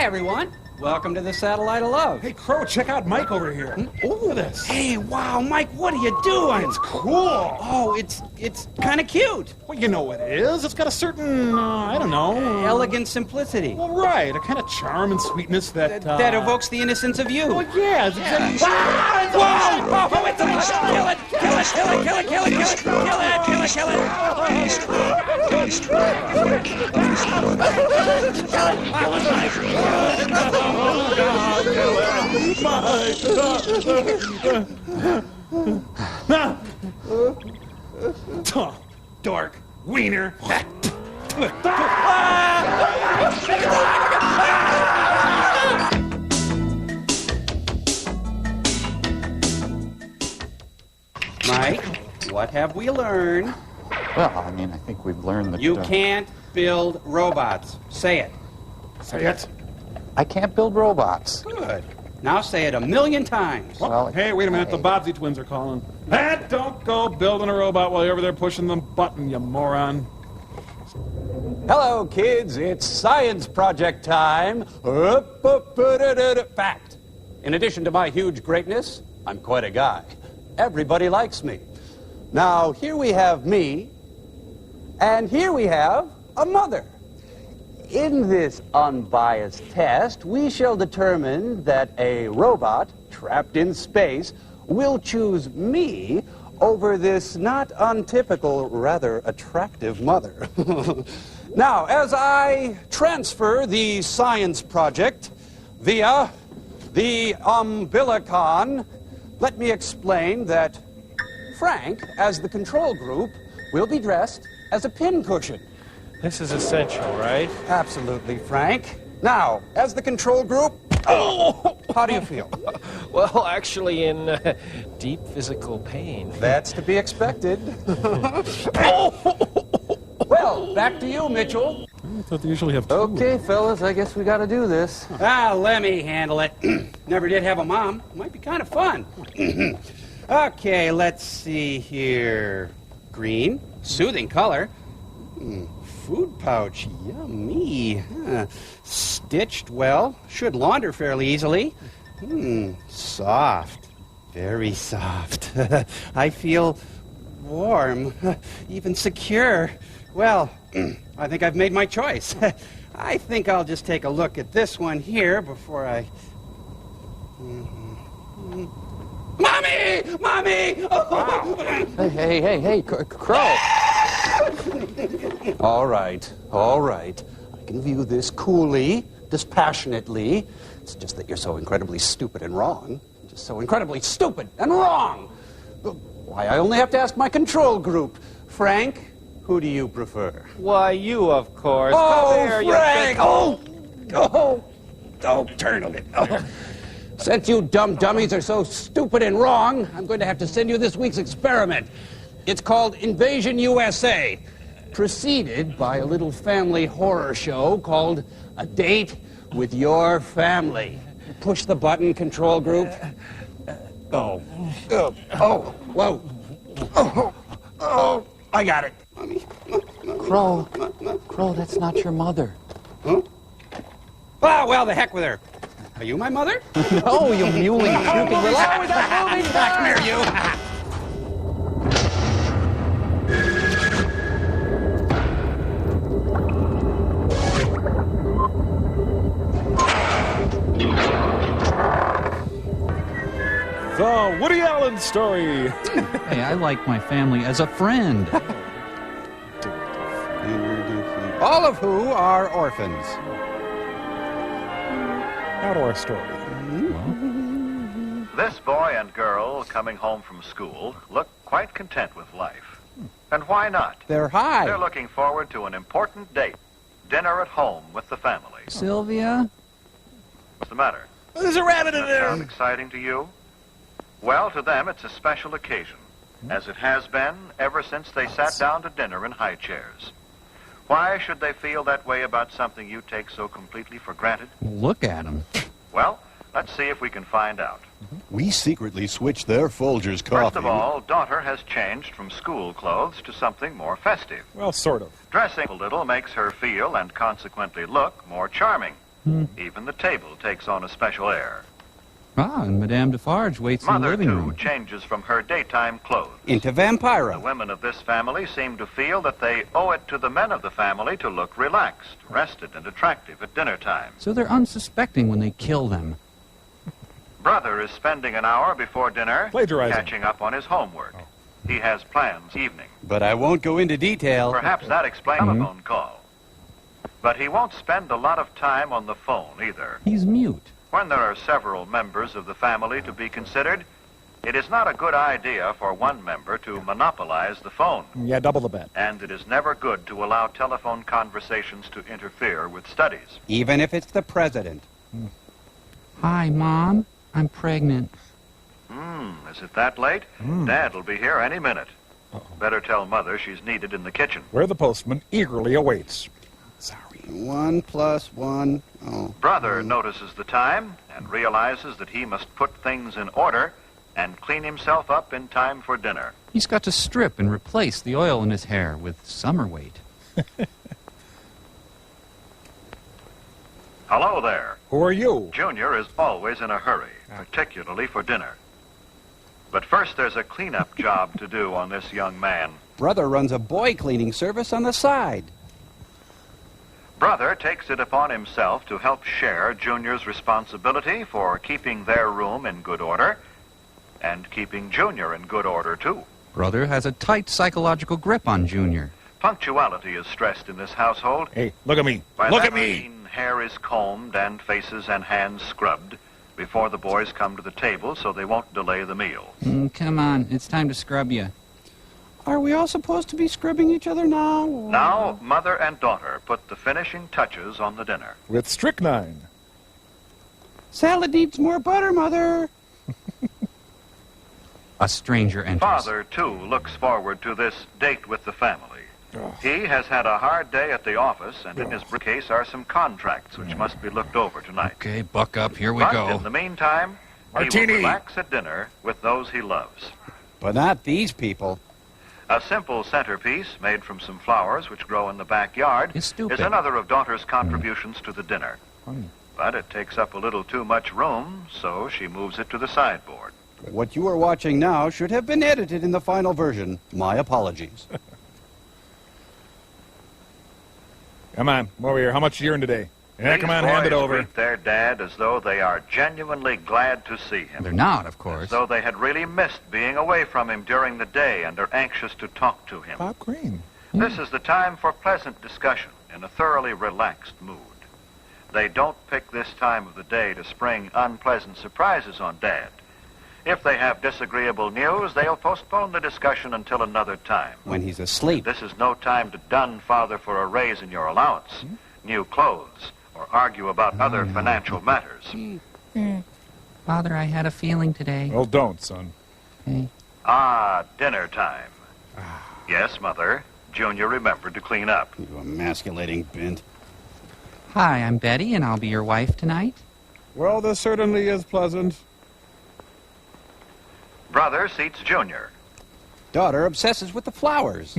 Hi, everyone. Welcome to the Satellite of Love. Hey, Crow, check out Mike over here. Look at this. Hey, wow, Mike, what are you doing? It's cool. Oh, it's kind of cute. Well, you know what it is. It's got a certain, I don't know. Elegant simplicity. Well, right. A kind of charm and sweetness that... That evokes the innocence of you. Well, yeah. It's exactly... Whoa! Oh, it's a kill it! Kill it! Kill it! Kill it! Kill it! Kill it! Kill it! Kill it! Dork. Wiener. Mike, what have we learned? Well, I mean, I think we've learned that... You can't build robots. Say it. Say it. I can't build robots. Good. Now say it 1,000,000 times. Well, hey, wait a minute. The Bobbsey twins are calling. Don't go building a robot while you're over there pushing the button, you moron. Hello, kids. It's science project time. Fact. In addition to my huge greatness, I'm quite a guy. Everybody likes me. Now, here we have me, and here we have a mother. In this unbiased test, we shall determine that a robot trapped in space will choose me over this not untypical, rather attractive mother. Now, as I transfer the science project via the umbilicon, let me explain that Frank, as the control group, will be dressed as a pincushion. This is essential, right? Absolutely, Frank. Now, as the control group, how do you feel? Well, actually in deep physical pain. That's to be expected. Well, back to you, Mitchell. I thought they usually have two. Okay, fellas, I guess we got to do this. Let me handle it. Never did have a mom. Might be kind of fun. Okay, let's see here. Green, soothing color. Food pouch, yummy. Stitched well, should launder fairly easily. Soft, very soft. I feel warm, even secure. Well, I think I've made my choice. I think I'll just take a look at this one here before I... Mommy! Mommy! Oh. Hey, Crow. All right. I can view this coolly, dispassionately. It's just that you're so incredibly stupid and wrong. Just so incredibly stupid and wrong. Why, I only have to ask my control group. Frank, who do you prefer? Why, you, of course. Oh, Come here, Frank! Turn on it. Oh. Since you dumb dummies are so stupid and wrong, I'm going to have to send you this week's experiment. It's called Invasion USA, preceded by a little family horror show called A Date with Your Family. Push the button, control group. Whoa. I got it. Crow, that's not your mother. Huh? Oh, well, the heck with her. Are you my mother? No, you muley, puking little... Come here, you. The Woody Allen story. Hey, I like my family as a friend. All of who are orphans. Out of our story. This boy and girl coming home from school look quite content with life. And why not? They're high. They're looking forward to an important date. Dinner at home with the family. Sylvia? What's the matter? There's a rabbit in Does that there. sound exciting to you? Well, to them, it's a special occasion, as it has been ever since they sat down to dinner in high chairs. Why should they feel that way about something you take so completely for granted? Look at him. Well, let's see if we can find out. We secretly switched their Folgers coffee. First of all, daughter has changed from school clothes to something more festive. Well, sort of. Dressing a little makes her feel and consequently look more charming. Even the table takes on a special air. Ah, and Madame Defarge waits in the Mother, living too, room. changes from her daytime clothes. Into The Vampira. women of this family seem to feel that they owe it to the men of the family to look relaxed, rested, and attractive at dinner time. So they're unsuspecting when they kill them. Brother is spending an hour before dinner Plagiarizing. catching up on his homework. He has plans evening. But I won't go into detail. Perhaps that explains the telephone call. But he won't spend a lot of time on the phone either. He's mute. When there are several members of the family to be considered, it is not a good idea for one member to monopolize the phone. Yeah, double the bet. And it is never good to allow telephone conversations to interfere with studies. Even if it's the president. Hi, Mom. I'm pregnant. Is it that late? Dad will be here any minute. Better tell Mother she's needed in the kitchen. Where the postman eagerly awaits. Sorry. 1 + 1. Oh. Brother notices the time and realizes that he must put things in order and clean himself up in time for dinner. He's got to strip and replace the oil in his hair with summer weight. Hello there. Who are you? Junior is always in a hurry, particularly for dinner. But first there's a cleanup job to do on this young man. Brother runs a boy cleaning service on the side. Brother takes it upon himself to help share Junior's responsibility for keeping their room in good order and keeping Junior in good order, too. Brother has a tight psychological grip on Junior. Punctuality is stressed in this household. Hey, look at me. By Look that at me. I mean hair is combed and faces and hands scrubbed before the boys come to the table so they won't delay the meal. Come on, it's time to scrub you. Are we all supposed to be scrubbing each other now? Now, mother and daughter put the finishing touches on the dinner. With strychnine. Salad needs more butter, Mother. A stranger enters. Father, too, looks forward to this date with the family. He has had a hard day at the office, and in his briefcase are some contracts which must be looked over tonight. Okay, buck up. Here we But go. in the meantime, he Martini. will relax at dinner with those he loves. But not these people. A simple centerpiece made from some flowers which grow in the backyard It's stupid. is another of daughter's contributions to the dinner. But it takes up a little too much room, so she moves it to the sideboard. What you are watching now should have been edited in the final version. My apologies. Come on, come over here. How much you earn today? Yeah, These come on, hand it boys over. greet their dad as though they are genuinely glad to see him. They're not, of As course. though they had really missed being away from him during the day and are anxious to talk to him. Pop cream. This is the time for pleasant discussion in a thoroughly relaxed mood. They don't pick this time of the day to spring unpleasant surprises on Dad. If they have disagreeable news, they'll postpone the discussion until another time. When he's asleep. This is no time to dun Father for a raise in your allowance, new clothes, or argue about other financial matters. Father, I had a feeling today. Well, don't, son. Okay. Dinner time. Yes, Mother. Junior remembered to clean up. You emasculating bint. Hi, I'm Betty, and I'll be your wife tonight. Well, this certainly is pleasant. Brother seats Junior. Daughter obsesses with the flowers.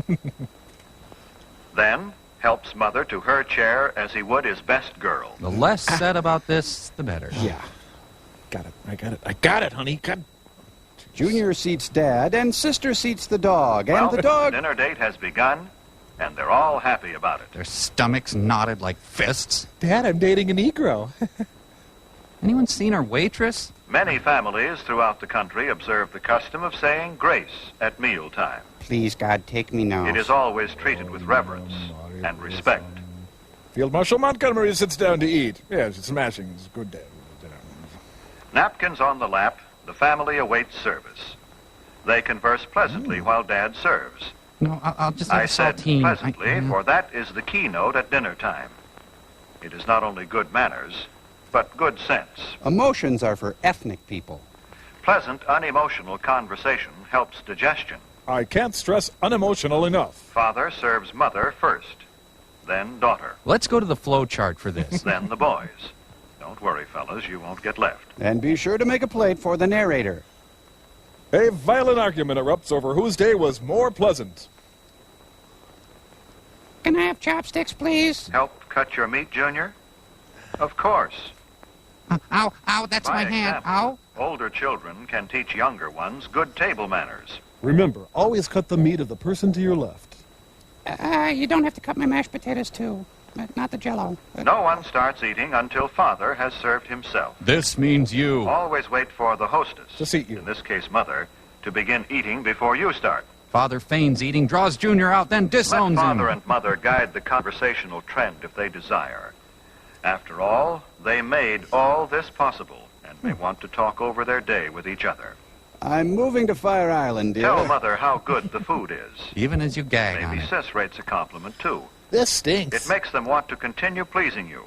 Then helps Mother to her chair as he would his best girl. The less said about this, the better. Yeah. Got it. I got it. I got it, honey. God. Junior seats Dad, and Sister seats the dog. And Well, the dog... dinner date has begun, and they're all happy about it. Their stomachs knotted like fists. Dad, I'm dating a Negro. Anyone seen our waitress? Many families throughout the country observe the custom of saying grace at mealtime. Please, God, take me now. It is always treated with reverence and respect. Field Marshal Montgomery sits down to eat. Yes, it's smashing. It's a good day. Napkins on the lap, the family awaits service. They converse pleasantly while Dad serves. No, I'll just have I a said saltine. pleasantly, for that is the keynote at dinner time. It is not only good manners, but good sense. Emotions are for ethnic people. Pleasant, unemotional conversation helps digestion. I can't stress unemotional enough. Father serves Mother first, then daughter, Let's go to the flow chart for this. then the boys. Don't worry, fellas, you won't get left. And be sure to make a plate for the narrator. A violent argument erupts over whose day was more pleasant. Can I have chopsticks, please? Help cut your meat, Junior? Of course. Ow, ow, that's By my hand. example, Ow. older children can teach younger ones good table manners. Remember, always cut the meat of the person to your left. You don't have to cut my mashed potatoes, too. Not the Jell-O. No one starts eating until father has served himself. This means you. Always wait for the hostess, To seat you. in this case mother, to begin eating before you start. Father feigns eating, draws Junior out, then Let disowns father him. and mother guide the conversational trend if they desire. After all, they made all this possible, and they want to talk over their day with each other. I'm moving to Fire Island, dear. Tell mother how good the food is. Even as you gag on Maybe it. sis rates a compliment, too. This stinks. It makes them want to continue pleasing you.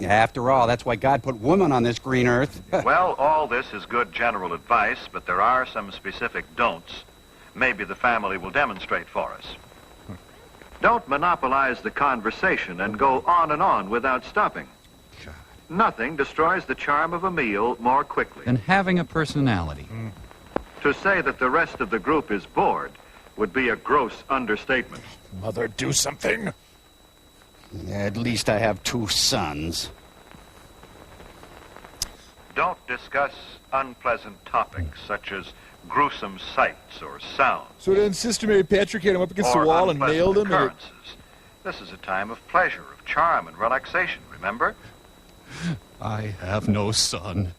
After all, that's why God put women on this green earth. Well, all this is good general advice, but there are some specific don'ts. Maybe the family will demonstrate for us. Don't monopolize the conversation and go on and on without stopping. Nothing destroys the charm of a meal more quickly. And having a personality. To say that the rest of the group is bored would be a gross understatement. Mother, do something. At least I have 2 sons. Don't discuss unpleasant topics such as gruesome sights or sounds. So then Sister Mary Patrick had him up against or the wall and unpleasant nailed him. occurrences. This is a time of pleasure, of charm and relaxation, remember? I have no son.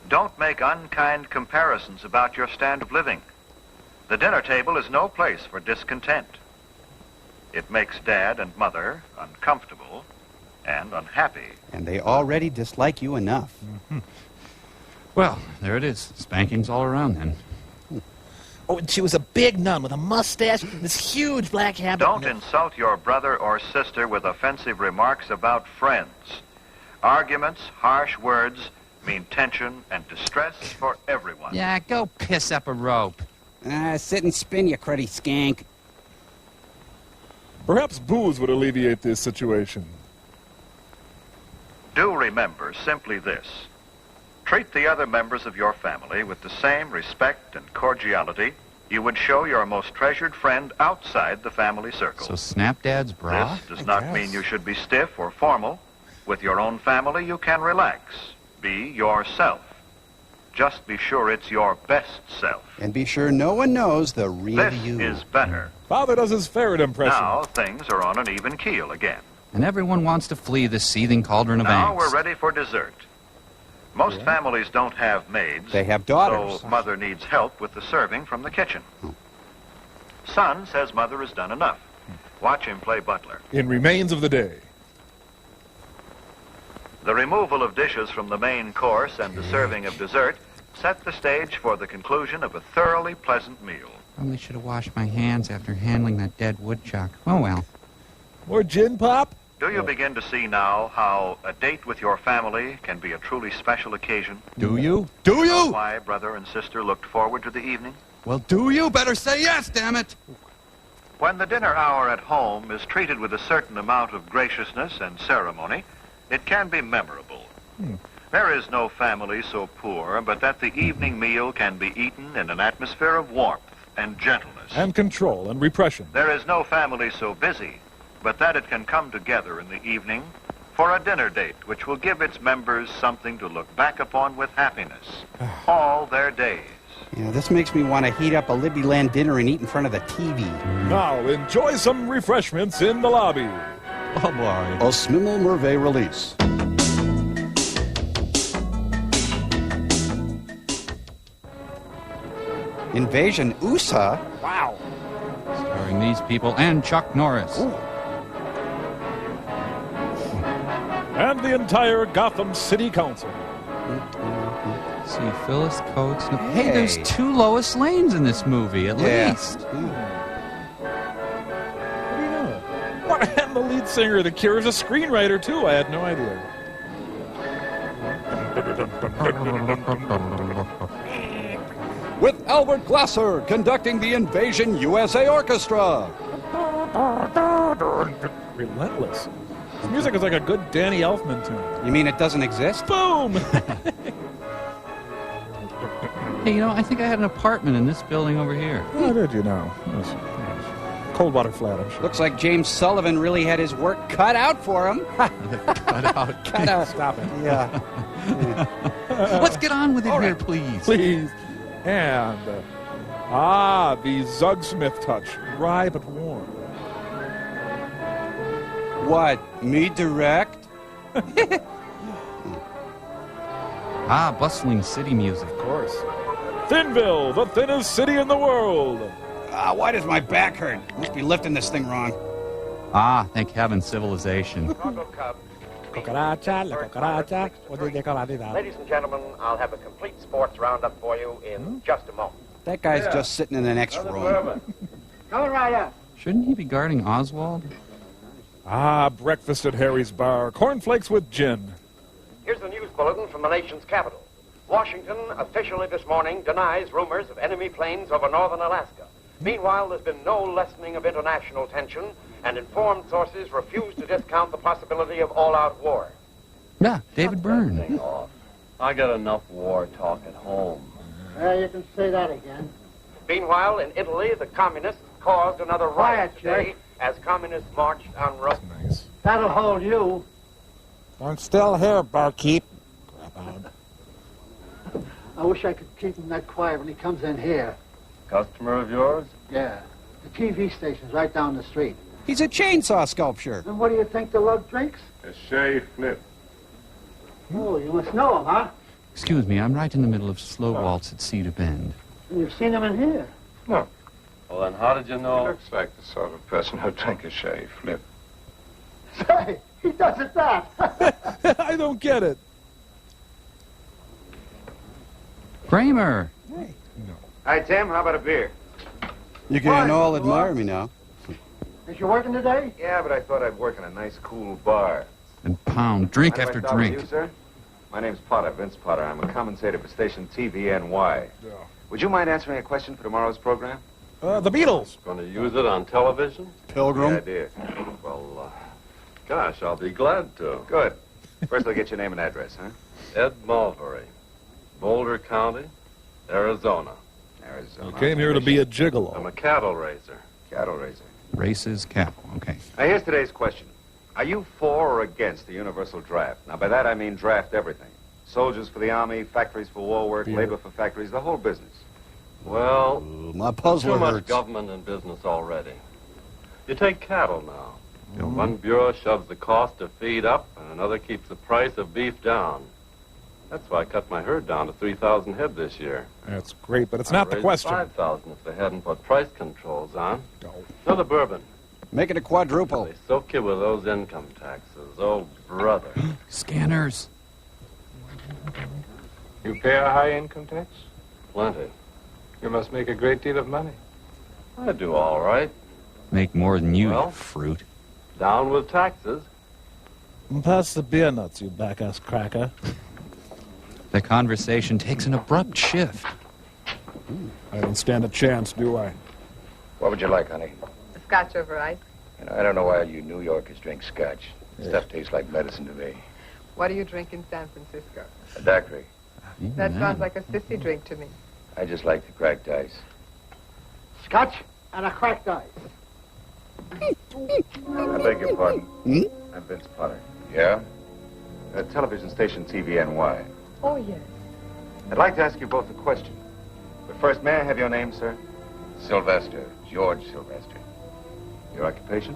Don't make unkind comparisons about your standard of living. The dinner table is no place for discontent. It makes Dad and Mother uncomfortable and unhappy. And they already dislike you enough. Well, there it is. Spankings all around then. Oh, and she was a big nun with a mustache and this huge black habit. Don't insult your brother or sister with offensive remarks about friends. Arguments, harsh words mean tension and distress for everyone. Yeah, go piss up a rope. Sit and spin, you cruddy skank. Perhaps booze would alleviate this situation. Do remember simply this. Treat the other members of your family with the same respect and cordiality you would show your most treasured friend outside the family circle. So snap Dad's bra? This does not mean you should be stiff or formal. With your own family, you can relax. Be yourself. Just be sure it's your best self. And be sure no one knows the real This you. is better. Father does his ferret impression. Now things are on an even keel again. And everyone wants to flee the seething cauldron of Now angst. we're ready for dessert. Most families don't have maids. They have daughters. So mother needs help with the serving from the kitchen. Son says mother has done enough. Watch him play butler. In Remains of the Day. The removal of dishes from the main course and the serving of dessert set the stage for the conclusion of a thoroughly pleasant meal. Probably should have washed my hands after handling that dead woodchuck. Oh, well. More gin pop? Do you begin to see now how a date with your family can be a truly special occasion? Do you? Do you? Why brother and sister looked forward to the evening? Well, do you? Better say yes, damn it. When the dinner hour at home is treated with a certain amount of graciousness and ceremony, it can be memorable. There is no family so poor but that the evening meal can be eaten in an atmosphere of warmth and gentleness. And control and repression. There is no family so busy but that it can come together in the evening for a dinner date which will give its members something to look back upon with happiness all their days. You know, this makes me want to heat up a Libby Land dinner and eat in front of the TV. Now, enjoy some refreshments in the lobby. Oh, boy. A Smimmel Merve release. Invasion USA? Wow. Starring these people and Chuck Norris. And the entire Gotham City Council. See, Phyllis Coates. Hey, Hey. there's 2 Lois Lanes in this movie, at least. What do you know? What, and the lead singer of The Cure is a screenwriter, too. I had no idea. With Albert Glasser conducting the Invasion USA Orchestra. Relentless. This music is like a good Danny Elfman tune. You mean it doesn't exist? Boom! Hey, you know, I think I had an apartment in this building over here. How did you know? Yes. Cold water flat, I'm sure. Looks like James Sullivan really had his work cut out for him. Cut out. Stop it. Yeah. Let's get on with it here, please. Please. And, the Zug Smith touch. Dry but warm. What? Me direct? Bustling city music. Of course. Thinville, the thinnest city in the world. Why does my back hurt? Must be lifting this thing wrong. Thank heaven, civilization. Cucaracha, la cucaracha. Ladies and gentlemen, I'll have a complete sports roundup for you in just a moment. That guy's just sitting in the next room. Coming right up. Shouldn't he be guarding Oswald? Breakfast at Harry's Bar. Cornflakes with gin. Here's the news bulletin from the nation's capital. Washington officially this morning denies rumors of enemy planes over northern Alaska. Meanwhile, there's been no lessening of international tension, and informed sources refuse to discount the possibility of all-out war. Yeah, David Byrne. I got enough war talk at home. You can say that again. Meanwhile, in Italy, the communists caused another riot today as communists marched on Rome. Nice. That'll hold you. I'm still here, barkeep. I wish I could keep him that quiet when he comes in here. Customer of yours? Yeah. The TV station's right down the street. He's a chainsaw sculpture. And what do you think the lug drinks? A shave flip. Oh, you must know him, huh? Excuse me, I'm right in the middle of Slow Waltz at Cedar Bend. You've seen him in here. No. Well, then how did you know? Looks like the sort of person who'd drink a shave flip. Say, he does it that. I don't get it. Kramer! Hi, Tim. How about a beer? You can all admire me now. Is you working today? Yeah, but I thought I'd work in a nice, cool bar. And pound drink Mind if after I stop with drink. You, sir? My name's Potter, Vince Potter. I'm a commentator for station TVNY. Yeah. Would you mind answering a question for tomorrow's program? The Beatles. Going to use it on television? Pilgrim. Yeah, I did. Well, gosh, I'll be glad to. Good. First, I'll get your name and address, huh? Ed Mulberry, Boulder County, Arizona. Arizona. You came here to be a I'm gigolo. a cattle raiser. Cattle raiser. Races, cattle. Okay. Now, here's today's question. Are you for or against the universal draft? Now, by that I mean draft everything. Soldiers for the army, factories for war work, labor for factories, the whole business. Well, My puzzler too much hurts. government and business already. You take cattle now. One bureau shoves the cost of feed up, and another keeps the price of beef down. That's why I cut my herd down to 3,000 head this year. That's great, but it's not the question. 5,000 if they hadn't put price controls on. No. Another bourbon. Make it a quadruple. They soak you with those income taxes. Oh, brother. Scanners. You pay a high income tax? Plenty. You must make a great deal of money. I do all right. Make more than you, Well. you fruit. Down with taxes. Pass the beer nuts, you back-ass cracker. The conversation takes an abrupt shift. I don't stand a chance, do I? What would you like, honey? Scotch over ice. You know, I don't know why you New Yorkers drink scotch. Stuff tastes like medicine to me. What do you drink in San Francisco? A daiquiri. That sounds like a sissy drink to me. I just like the cracked ice. Scotch and a cracked ice. I beg your pardon. I'm Vince Potter. Yeah? Television station TVNY. Oh, yes. I'd like to ask you both a question. But first, may I have your name, sir? Sylvester. George Sylvester. Your occupation?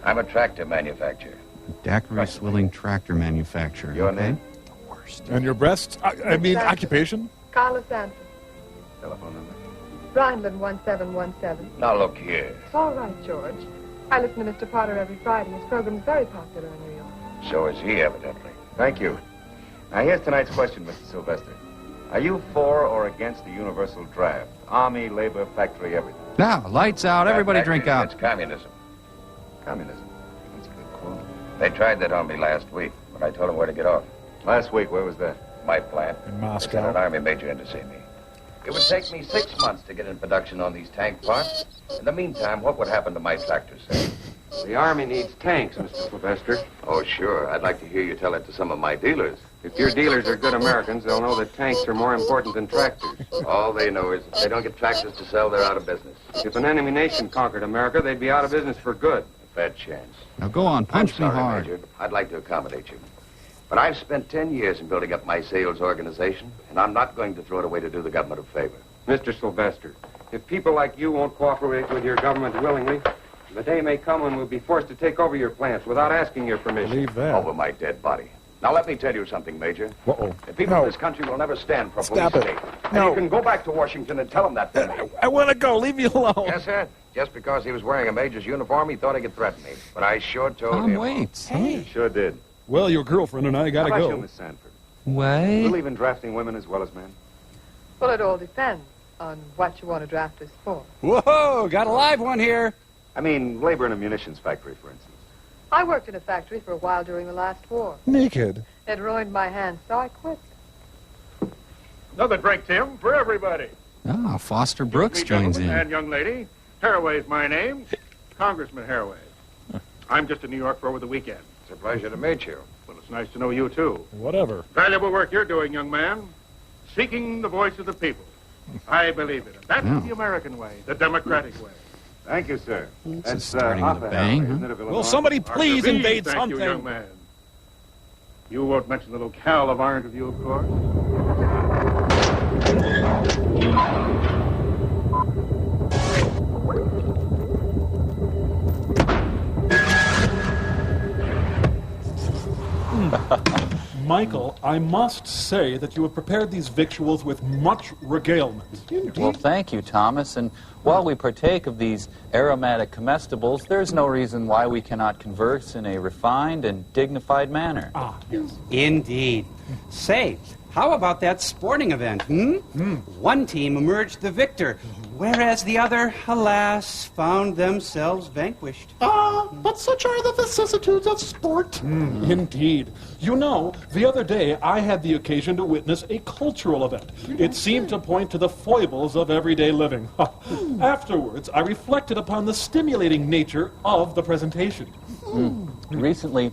I'm a tractor manufacturer. Daiquiri swilling tractor manufacturer. Your okay? name? The worst. And your breasts? I mean, occupation? Carla Sanford. Telephone number? Rhineland 1717. Now, look here. It's all right, George. I listen to Mr. Potter every Friday. His program's very popular in New York. So is he, evidently. Thank you. Now, here's tonight's question, Mr. Sylvester. Are you for or against the universal draft? Army, labor, factory, everything. Now, lights out. Everybody That drink factory, out. It's communism. Communism. That's a good quote. They tried that on me last week, but I told them where to get off. Last week, where was that? My plant. In They sent Moscow. an army major in to see me. It would take me 6 months to get in production on these tank parts. In the meantime, what would happen to my tractor sales? The Army needs tanks, Mr. Sylvester. Oh, sure. I'd like to hear you tell it to some of my dealers. If your dealers are good Americans, they'll know that tanks are more important than tractors. All they know is if they don't get tractors to sell, they're out of business. If an enemy nation conquered America, they'd be out of business for good. A bad chance. Now go on, punch I'm sorry, me hard. Major. I'd like to accommodate you. But I've spent 10 years in building up my sales organization, and I'm not going to throw it away to do the government a favor. Mr. Sylvester, if people like you won't cooperate with your government willingly, the day may come when we'll be forced to take over your plants without asking your permission. Leave that. Over my dead body. Now, let me tell you something, Major. Uh-oh. The people in this country will never stand for a police Stop it. state. And No. you can go back to Washington and tell them that for me. I want to go. Leave me alone. Yes, sir. Just because he was wearing a major's uniform, he thought he could threaten me. But I sure told Tom him. waits. You sure did. Well, your girlfriend and I got to How about go. you, Miss Sanford? Wait. Believe in drafting women as well as men? Well, it all depends on what you want to draft us for. Whoa, got a live one here. I mean, labor in a munitions factory, for instance. I worked in a factory for a while during the last war. Naked. It ruined my hands, so I quit. Another drink, Tim, for everybody. Ah, Foster Brooks Me, joins gentlemen in. and young lady. Haraway's my name. Congressman Haraway. I'm just in New York for over the weekend. It's a pleasure to meet you. Well, it's nice to know you, too. Whatever. Valuable work you're doing, young man. Seeking the voice of the people. I believe it. That's Yeah. the American way, the democratic way. Thank you, sir. This That's is starting with a Arthur bang, Haraway, huh? isn't it, of Illinois? Will somebody please Arthur B., invade thank something? you, young man. You won't mention the locale of our interview, of course. Michael, I must say that you have prepared these victuals with much regalement. Well, thank you, Thomas. And while we partake of these aromatic comestibles, there's no reason why we cannot converse in a refined and dignified manner. Ah, yes. Indeed. Say, how about that sporting event, One team emerged the victor, whereas the other, alas, found themselves vanquished. But such are the vicissitudes of sport. Indeed. You know, the other day I had the occasion to witness a cultural event. It seemed to point to the foibles of everyday living. Afterwards, I reflected upon the stimulating nature of the presentation. Recently,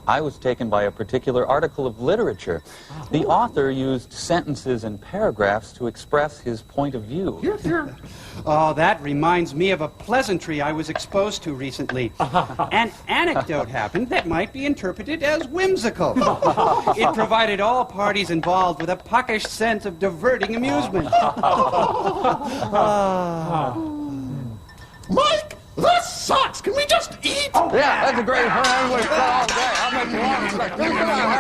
I was taken by a particular article of literature. The author used sentences and paragraphs to express his point of view. Oh, that reminds me of a pleasantry I was exposed to recently. An anecdote happened that might be interpreted as whimsical. It provided all parties involved with a puckish sense of diverting amusement. Mike, this sucks. Can we just eat? Yeah, that's a great plan. We'll go all day. I'll make you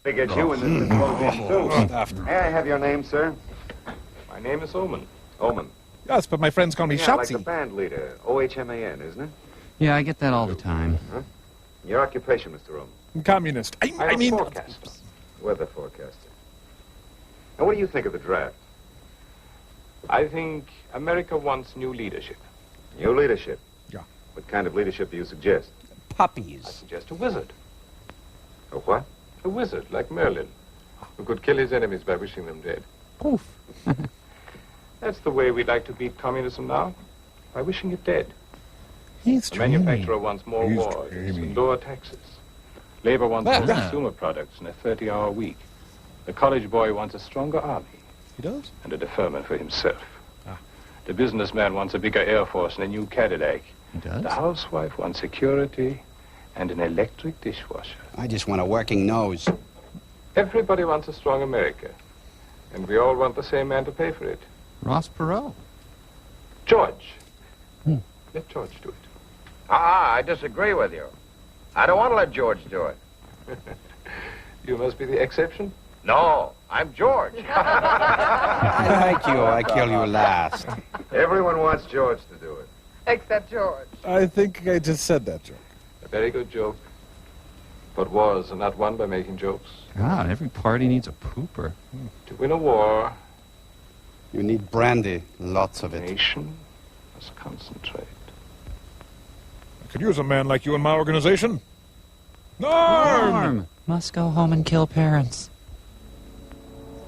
They get you in this too. May I have your name, sir? My name is Oman. Oman. Yes, but my friends call me Yeah, like the Shopsy. band leader. OHMAN, isn't it? Yeah, I get that all the time. Huh? Your occupation, Mr. Oman? Communist. I I'm mean... a forecaster. Weather forecaster. Now, what do you think of the draft? I think America wants new leadership. New leadership? Yeah. What kind of leadership do you suggest? I Puppies. suggest a wizard. A what? A wizard like Merlin, who could kill his enemies by wishing them dead. Poof. That's the way we'd like to beat communism now, by wishing it dead. He's The manufacturer wants more He's wars dreamy. and lower taxes. Labor wants more Yeah. consumer products and a 30-hour week. The college boy wants a stronger army He does? and a deferment for himself. The businessman wants a bigger Air Force and a new Cadillac. He does? The housewife wants security and an electric dishwasher. I just want a working nose. Everybody wants a strong America, and we all want the same man to pay for it. Ross Perot. George. Let George do it. I disagree with you. I don't want to let George do it. You must be the exception. No, I'm George. I like you. I kill you last. Everyone wants George to do it. Except George. I think I just said that joke. A very good joke. But wars are not won by making jokes. God, every party needs a pooper. To win a war, You need brandy. Lots of the it. nation must concentrate. I could use a man like you in my organization. Norm! Must go home and kill parents.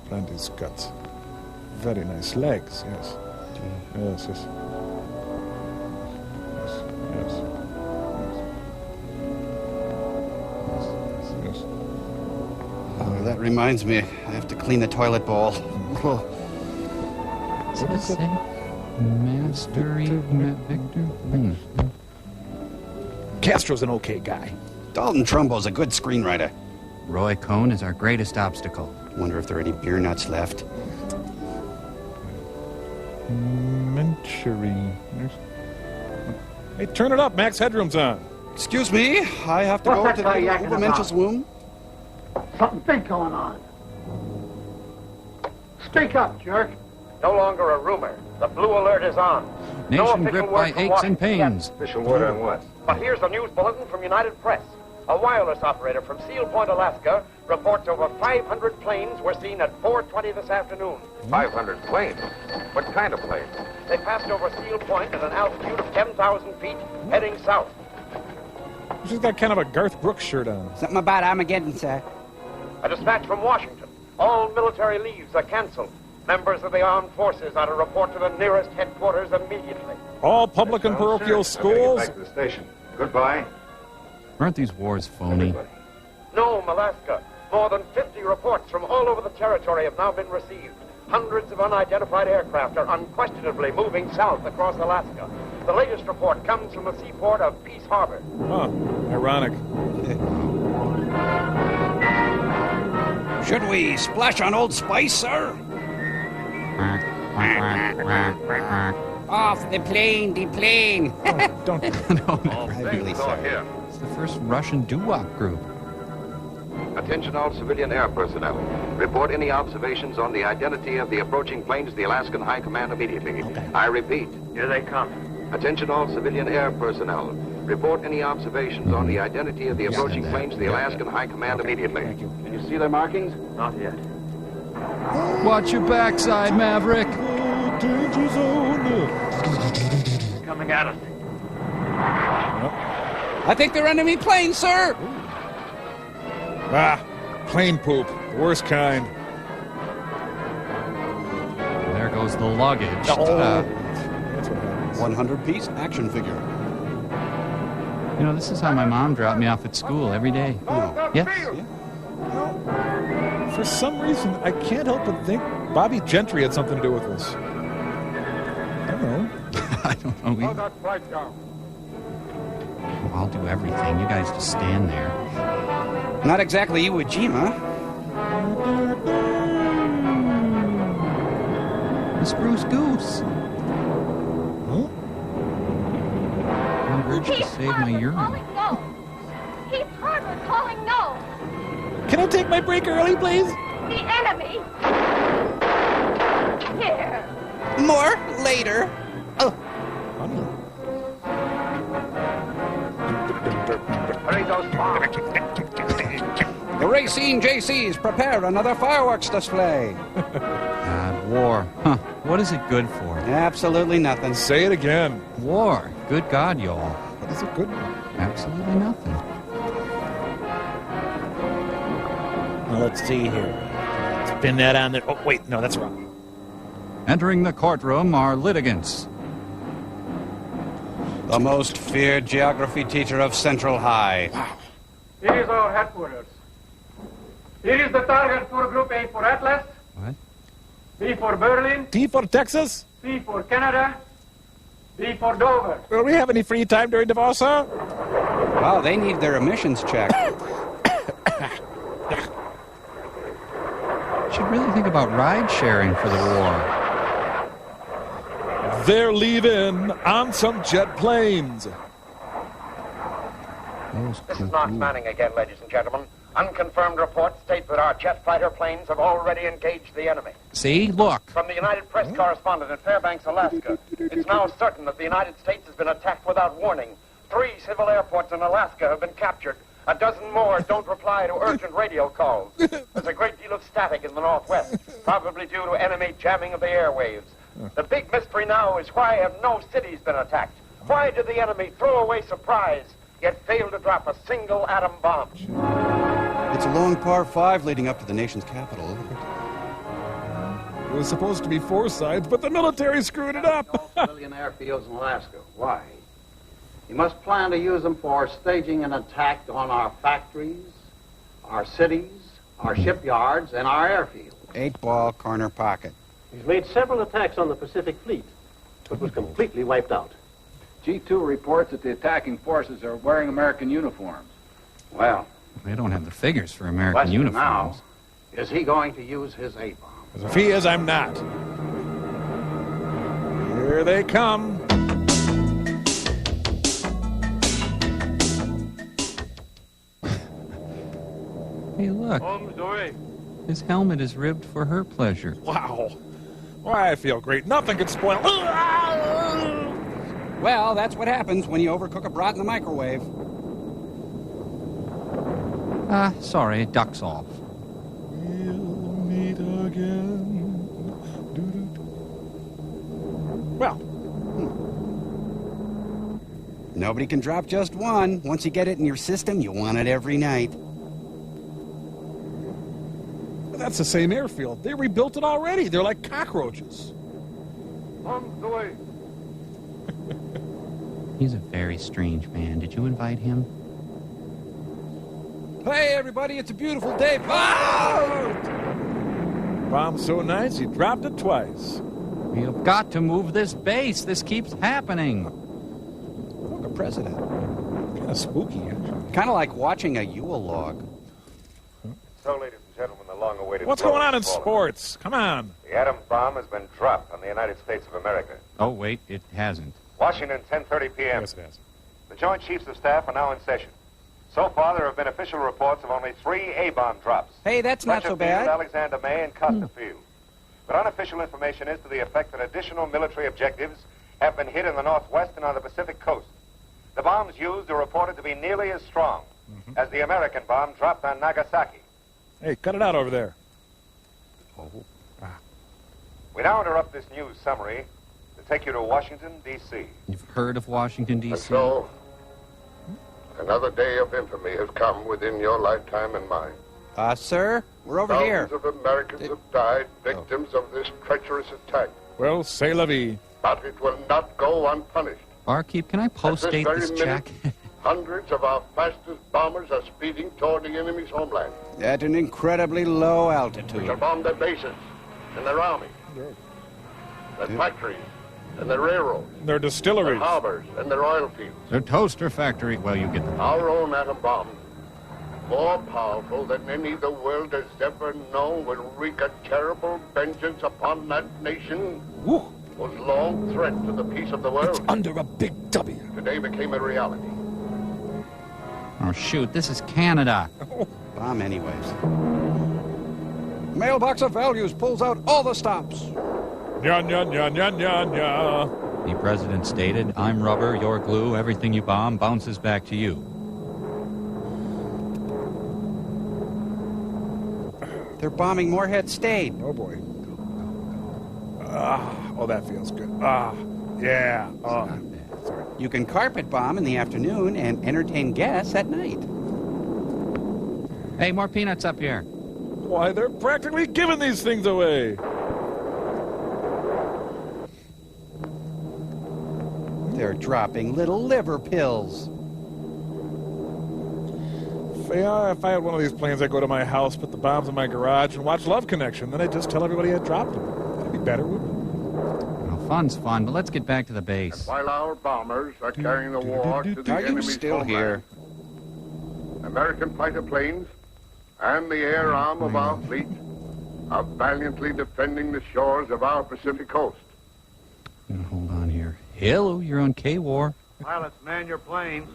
Brandy's guts. very nice legs, yes. Yes, yes. Yes, yes. Yes. Oh, that reminds me, I have to clean the toilet bowl. What does it say? Mastery, Victor? Castro's an okay guy. Dalton Trumbo's a good screenwriter. Roy Cohn is our greatest obstacle. Wonder if there are any beer nuts left. Menchery. Hey, turn it up. Max Headroom's on. Excuse me, I have to go to the Obermensch's room. Something big going on. Speak up, jerk. No longer a rumor. The blue alert is on. Nation gripped by aches and pains. Official word on what? But here's a news bulletin from United Press. A wireless operator from Seal Point, Alaska, reports over 500 planes were seen at 4:20 this afternoon. 500 planes? What kind of planes? They passed over Seal Point at an altitude of 10,000 feet, heading south. She's got kind of a Garth Brooks shirt on. Something about Armageddon, sir. A dispatch from Washington. All military leaves are canceled. Members of the armed forces are to report to the nearest headquarters immediately. All public and parochial schools. Back to the station. Goodbye. Aren't these wars phony? No, Alaska. More than 50 reports from all over the territory have now been received. Hundreds of unidentified aircraft are unquestionably moving south across Alaska. The latest report comes from the seaport of Peace Harbor. Huh. Ironic. Should we splash on Old Spice, sir? Off the plane, the plane. Don't. No, I'm really sorry. it's the first Russian doo-wop group. Attention all civilian air personnel. Report any observations on the identity of the approaching planes to the Alaskan High Command immediately. I repeat. Here they come. Attention all civilian air personnel. Report any observations on the identity of the approaching planes to the Alaskan High Command immediately. Can you see their markings? Not yet. Watch your backside, Maverick. Danger zone. Coming at us. I think they're enemy planes, sir. Ah, plane poop. The worst kind. There goes the luggage. That's what happens. 100-piece action figure. You know, this is how my mom dropped me off at school every day. Oh. Yes. For some reason, I can't help but think Bobby Gentry had something to do with this. I don't know. I don't know. Hold that flight down. I'll do everything. You guys just stand there. Not exactly Iwo Jima. The spruce goose. Huh? I'm urged to save my urine. No. Keep Harbor calling no. Can I take my break early, please? The enemy. Here. More later. Oh. Hurry those bombs. The Racine JCs prepare another fireworks display. God, war. Huh. What is it good for? Absolutely nothing. Say it again. War. Good God, y'all. What is it good for? Absolutely nothing. Now, let's see here. Spin that on there. Oh, wait. No, that's wrong. Entering the courtroom are litigants. The most feared geography teacher of Central High. Wow. Here is our headquarters. Here is the target for Group A for Atlas. What? B for Berlin. T for Texas? C for Canada. D for Dover. Will we have any free time during divorce, sir? Wow, they need their emissions checked. Should really think about ride sharing for the war. They're leaving on some jet planes. This is Knox Manning again, ladies and gentlemen. Unconfirmed reports state that our jet fighter planes have already engaged the enemy. See? Look. From the United Press correspondent in Fairbanks, Alaska, it's now certain that the United States has been attacked without warning. 3 civil airports in Alaska have been captured. A dozen more don't reply to urgent radio calls. There's a great deal of static in the northwest, probably due to enemy jamming of the airwaves. The big mystery now is why have no cities been attacked? Why did the enemy throw away surprise, yet fail to drop a single atom bomb? It's a long par 5 leading up to the nation's capital. It was supposed to be 4 sides, but the military screwed it up. All civilian airfields in Alaska. Why? You must plan to use them for staging an attack on our factories, our cities, our shipyards, and our airfields. 8-ball corner pocket. He's made several attacks on the Pacific Fleet, but was completely wiped out. G2 reports that the attacking forces are wearing American uniforms. Well, They don't have the figures for American uniforms. now, is he going to use his A-bomb? If he is, I'm not. Here they come. Hey, look. His helmet is ribbed for her pleasure. Wow. Why, I feel great. Nothing could spoil. Well, that's what happens when you overcook a brat in the microwave. Sorry, duck's off. We'll meet again. Well. Nobody can drop just one. Once you get it in your system, you want it every night. That's the same airfield. They rebuilt it already. They're like cockroaches. On the way. He's a very strange man. Did you invite him? Hey, everybody, it's a beautiful day. Bomb's so nice, he dropped it twice. We've got to move this base. This keeps happening. Look, a president. Kind of spooky, actually. Kind of like watching a Yule log. So, ladies and gentlemen, the long-awaited... What's going on in sports? Come on. The atom bomb has been dropped on the United States of America. Oh, wait, it hasn't. Washington, 10:30 p.m. Yes, it has. The Joint Chiefs of Staff are now in session. So far, there have been official reports of only 3 A-bomb drops. Hey, that's not so bad. Alexander May, and Costerfield. But unofficial information is to the effect that additional military objectives have been hit in the Northwest and on the Pacific coast. The bombs used are reported to be nearly as strong as the American bomb dropped on Nagasaki. Hey, cut it out over there. We now interrupt this news summary to take you to Washington, D.C. You've heard of Washington, D.C.? So, another day of infamy has come within your lifetime and mine. Sir, we're over here. Thousands of Americans have died victims of this treacherous attack. Well, c'est la vie. But it will not go unpunished. Barkeep, can I post-date this check? Hundreds of our fastest bombers are speeding toward the enemy's homeland. At an incredibly low We altitude. shall bomb their bases and their army, their factories and their railroads, their distilleries, their harbors and their oil fields. Their toaster factory. Well, you get the... Our own atom bomb, more powerful than any the world has ever known, will wreak a terrible vengeance upon that nation whose long threat to the peace of the world. It's under a big W. Today became a reality. Oh, shoot, this is Canada. Bomb anyways. Mailbox of Values pulls out all the stops. Nya, nya, nya, nya, nya, nya. The president stated, I'm rubber, you're glue, everything you bomb bounces back to you. They're bombing Morehead State. Oh, boy. Oh, that feels good. Yeah. Sorry. You can carpet bomb in the afternoon and entertain guests at night. Hey, more peanuts up here. Why, they're practically giving these things away. They're dropping little liver pills. If I had one of these planes, I'd go to my house, put the bombs in my garage, and watch Love Connection. Then I'd just tell everybody I dropped them. That'd be better, wouldn't it? Well, fun's fun, but let's get back to the base. While our bombers are carrying the war to the Are you enemy's still homeland, here? American fighter planes and the air arm of our fleet are valiantly defending the shores of our Pacific coast. Hold on here. Hello, you're on K-War. Pilots, man your planes.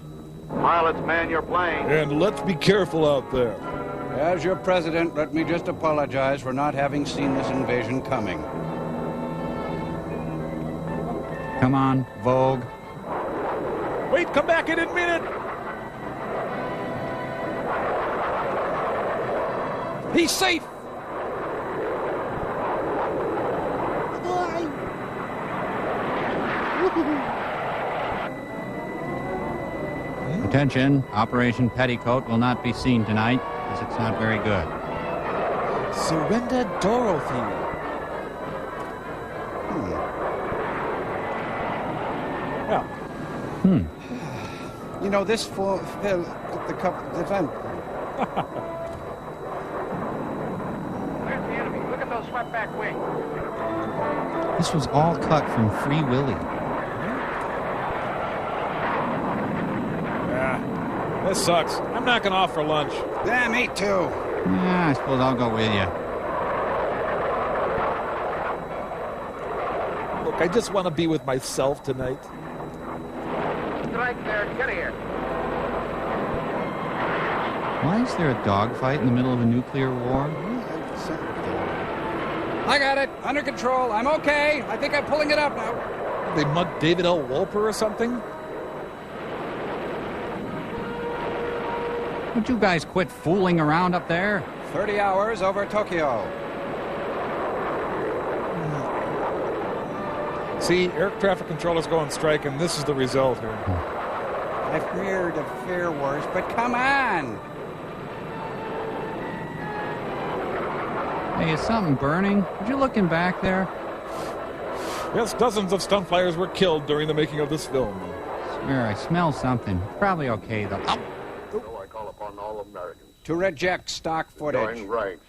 Pilots, man your planes. And let's be careful out there. As your president, let me just apologize for not having seen this invasion coming. Come on, Vogue. Wait, come back, I didn't mean it. He's safe. Attention, Operation Petticoat will not be seen tonight, as it's not very good. Surrender Dorothy. Yeah. You know, this the couple. There's the enemy. Look at those swept back wings. This was all cut from Free Willy. Yeah. This sucks. I'm knocking off for lunch. Yeah, me too. Yeah, I suppose I'll go with you. Look, I just want to be with myself tonight. Strike there. Get here. Why is there a dogfight in the middle of a nuclear war? I got it. Under control. I'm okay. I think I'm pulling it up now. They mugged David L. Wolper or something? Would you guys quit fooling around up there? 30 hours over Tokyo. See, air traffic controllers go on strike, and this is the result here. I've heard of fare wars, but come on. Hey, is something burning? Would you look in back there? Yes, dozens of stunt flyers were killed during the making of this film. Swear, I smell something. Probably okay, though. Oh. So I call upon all Americans To reject stock to footage. join ranks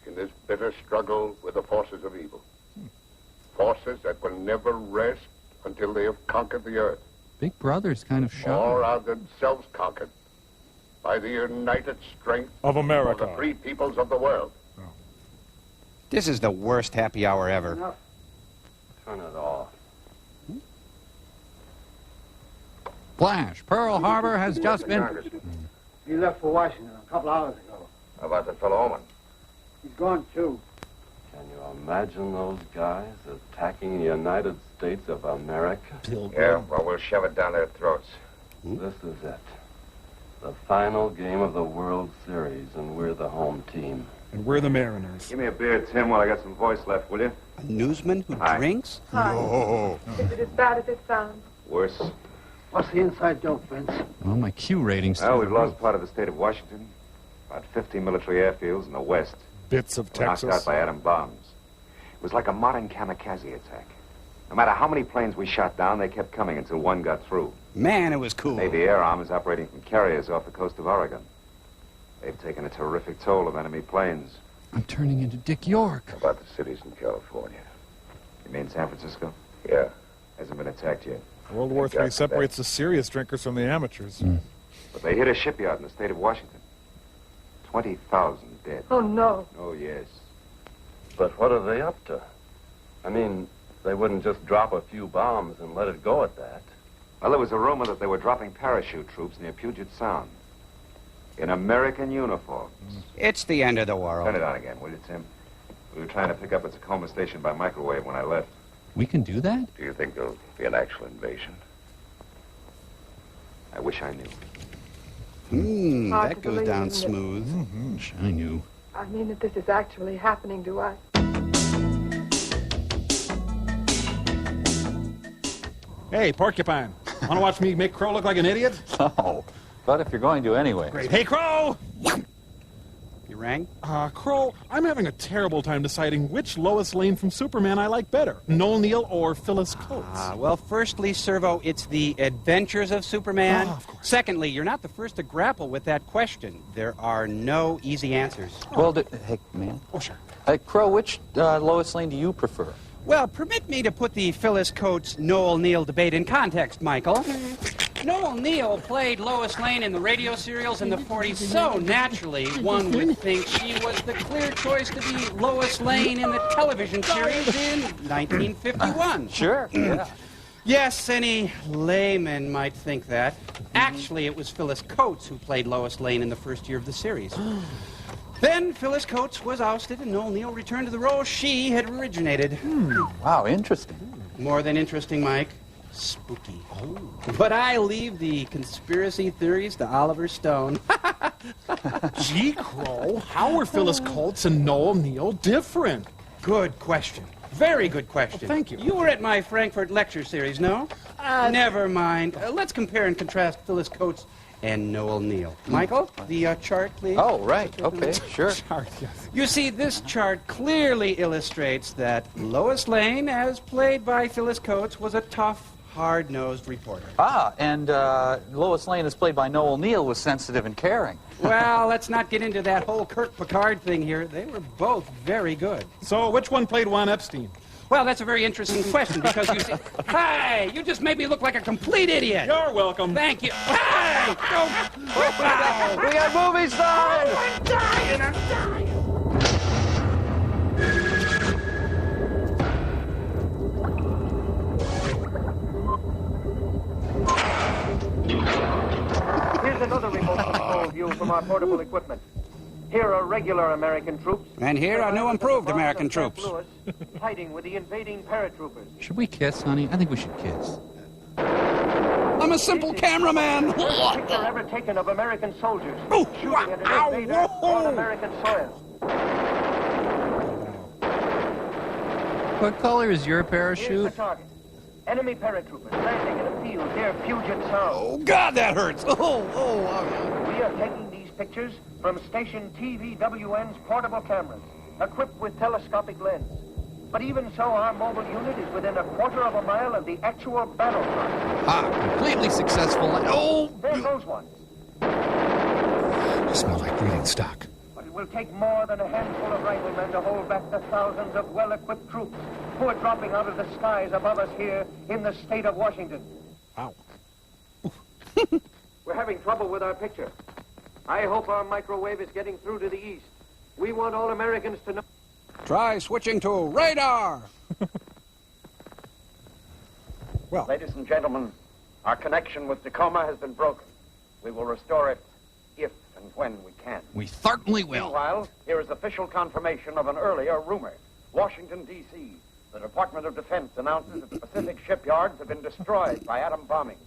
in this bitter struggle with the forces of evil. Forces that will never rest until they have conquered the earth. Big Brother's kind of shy. Or are themselves conquered by the united strength of America. of the free peoples of the world. This is the worst happy hour ever. Turn it off. Flash, Pearl Harbor has just been... He left for Washington a couple hours ago. How about the fellow Oman? He's gone, too. Can you imagine those guys attacking the United States of America? Yeah, well, we'll shove it down their throats. This is it. The final game of the World Series, and we're the home team. And we're the Mariners. Give me a beer, Tim, while I got some voice left, will you? A newsman who drinks? Hi. No. Is it as bad as it sounds? Worse. What's the inside joke, Vince? Well, my Q rating's... Well, we've lost part of the state of Washington. About 50 military airfields in the west. Bits of Texas. Knocked out by atom bombs. It was like a modern kamikaze attack. No matter how many planes we shot down, they kept coming until one got through. Man, it was cool. Navy Air Arm is operating from carriers off the coast of Oregon. They've taken a terrific toll of enemy planes. I'm turning into Dick York. How about the cities in California? You mean San Francisco? Yeah. Hasn't been attacked yet. World War III separates the serious drinkers from the amateurs. But they hit a shipyard in the state of Washington. 20,000 dead. Oh, no. Oh, yes. But what are they up to? I mean, they wouldn't just drop a few bombs and let it go at that. Well, there was a rumor that they were dropping parachute troops near Puget Sound. In American uniforms. It's the end of the world. Turn it on again, will you, Tim? We were trying to pick up at Tacoma Station by microwave when I left. We can do that? Do you think there'll be an actual invasion? I wish I knew. Hard That to goes believe, down isn't it? smooth. Wish I knew. I mean that this is actually happening to us. Hey, Porcupine. Want to watch me make Crow look like an idiot? No. But if you're going to anyway. Great. Hey, Crow! You rang? Crow, I'm having a terrible time deciding which Lois Lane from Superman I like better. Noel Neill or Phyllis Coates? Well, firstly, Servo, it's the adventures of Superman. Oh, of course. Secondly, you're not the first to grapple with that question. There are no easy answers. Well, hey, man. Oh, sure. Hey, Crow, which Lois Lane do you prefer? Well, permit me to put the Phyllis Coates-Noel Neill debate in context, Michael. Noel Neill played Lois Lane in the radio serials in the 40s so naturally, one would think she was the clear choice to be Lois Lane in the television series in 1951. Sure, yeah. Yes, any layman might think that. Actually, it was Phyllis Coates who played Lois Lane in the first year of the series. Then Phyllis Coates was ousted and Noel Neill returned to the role she had originated. Wow, interesting. More than interesting, Mike. Spooky. But I leave the conspiracy theories to Oliver Stone. Gee, Crow, how are Phyllis Coates and Noel Neill different? Good question. Very good question. Well, thank you. You were at my Frankfurt lecture series, no? Never mind. Let's compare and contrast Phyllis Coates and Noel Neal. Michael, the chart, please. Oh, right. Okay, sure. You see, this chart clearly illustrates that Lois Lane, as played by Phyllis Coates, was a tough, hard-nosed reporter. Ah, and Lois Lane, as played by Noel Neal, was sensitive and caring. Well, let's not get into that whole Kirk Picard thing here. They were both very good. So, which one played Juan Epstein? Well, that's a very interesting question because you see... Hey, you just made me look like a complete idiot. You're welcome. Thank you. Hey! Don't... We got movie stars! Oh, I'm dying! I'm dying! Here's another remote control view from our portable equipment. Here are regular American troops. And here are new improved American troops. Louis, fighting with the invading paratroopers. Should we kiss, honey? I think we should kiss. I'm a simple cameraman. Picture ever taken of American soldiers shooting at an invader on American soil. What color is your Here's parachute? the target. Enemy paratroopers landing in a field near Puget Sound. Oh, God, that hurts. We are taking these pictures from station TVWN's portable cameras, equipped with telescopic lens. But even so, our mobile unit is within a quarter of a mile of the actual battlefront. Ah, completely successful. Oh! There goes one. You smell like breeding stock. But it will take more than a handful of riflemen to hold back the thousands of well-equipped troops who are dropping out of the skies above us here in the state of Washington. Wow. We're having trouble with our picture. I hope our microwave is getting through to the east. We want all Americans to know... Try switching to radar. Well, ladies and gentlemen, our connection with Tacoma has been broken. We will restore it if and when we can. We certainly will. Meanwhile, here is official confirmation of an earlier rumor. Washington, D.C. The Department of Defense announces that the Pacific shipyards have been destroyed by atom bombing.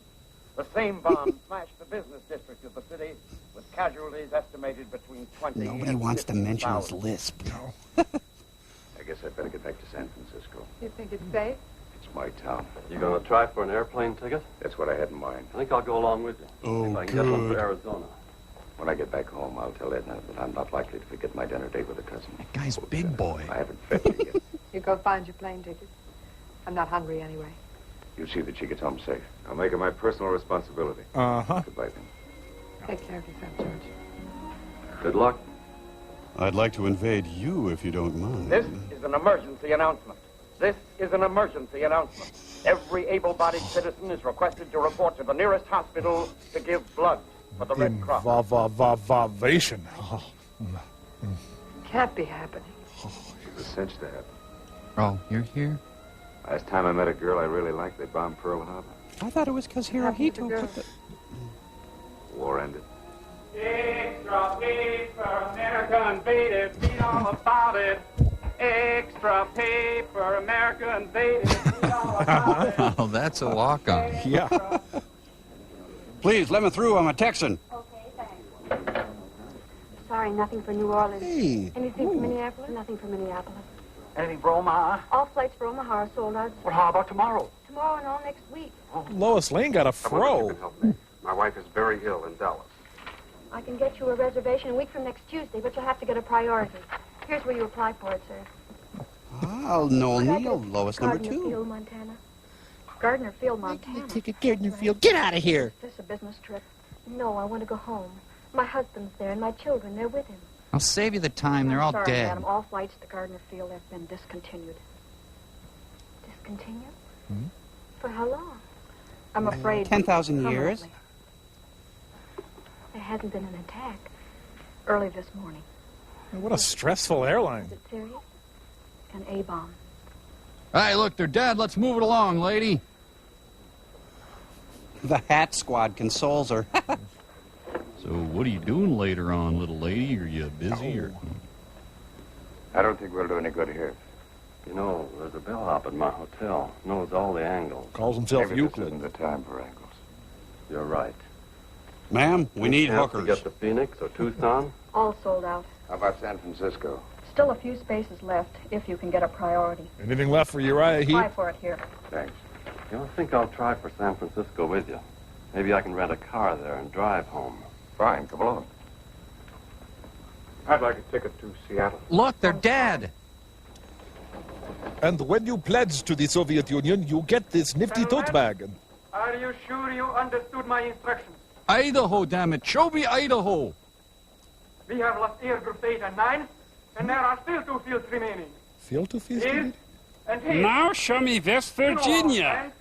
The same bomb smashed the business district of the city, with casualties estimated between 20 Nobody and wants to mention his 50,000. lisp. I guess I'd better get back to San Francisco. You think it's safe? It's my town. You gonna try for an airplane ticket? That's what I had in mind. I think I'll go along with you. Oh, See if I can get one good. for Arizona. When I get back home, I'll tell Edna that I'm not likely to forget my dinner date with a cousin. That guy's big boy. I haven't fed you yet. You go find your plane ticket. I'm not hungry anyway. You see that she gets home safe. I'll make it my personal responsibility. Uh-huh. Goodbye, then. Take care of yourself, George. Good luck. I'd like to invade you if you don't mind. This is an emergency announcement. This is an emergency announcement. Every able-bodied citizen is requested to report to the nearest hospital to give blood for the Red Cross. Involvation. Oh. Can't be happening. It was a cinch to happen. Oh, you're here? Last time I met a girl I really liked, they bombed Pearl Harbor. I thought it was because Hirohito put the... War ended. Extra paper, America invaded, read all about it. Extra paper, America invaded, read all about it. Oh, that's a walk-on. Yeah. Please, let me through. I'm a Texan. Sorry, nothing for New Orleans. Hey. Anything for Minneapolis? Nothing for Minneapolis. Anything for Omaha? All flights for Omaha are sold out. Well, how about tomorrow? Tomorrow and all next week. Lois Lane got a I wonder if you fro. can help me. My wife is very ill in Dallas. I can get you a reservation a week from next Tuesday, but you'll have to get a priority. Here's where you apply for it, sir. Oh, Noel Neal, Lois number Gardner 2. Field, Montana. Gardner Field, Montana. Take a Gardner Field. Get out of here. Is this a business trip? No, I want to go home. My husband's there, and my children, they're with him. I'll save you the time. They're all Sorry, dead. madam. All flights to Gardner Field have been discontinued. Discontinued? Hmm? For how long? I'm afraid... 10,000 years. permanently. There hasn't been an attack early this morning. What a stressful airline. Is it serious? An A-bomb. Hey, look, they're dead. Let's move it along, lady. The Hat Squad consoles her. So what are you doing later on, little lady? Are you busy or... I don't think we'll do any good here. You know, there's a bellhop at my hotel. Knows all the angles. Calls himself Maybe Euclid. this isn't the time for angles. You're right. Ma'am, we need Chance hookers. to get to Phoenix or Tucson? All sold out. How about San Francisco? Still a few spaces left, if you can get a priority. Anything left for Uriah Heep? Apply for it here. Thanks. You know, I think I'll try for San Francisco with you. Maybe I can rent a car there and drive home. Fine, come along. I'd like a ticket to Seattle. Look, they're dead. And when you pledge to the Soviet Union, you get this nifty tote bag. Are you sure you understood my instructions? Idaho, damn it. Show me Idaho. We have lost air groups 8 and 9, and there are still 2 fields remaining. Field to field? Here and here. Now show me West Virginia. And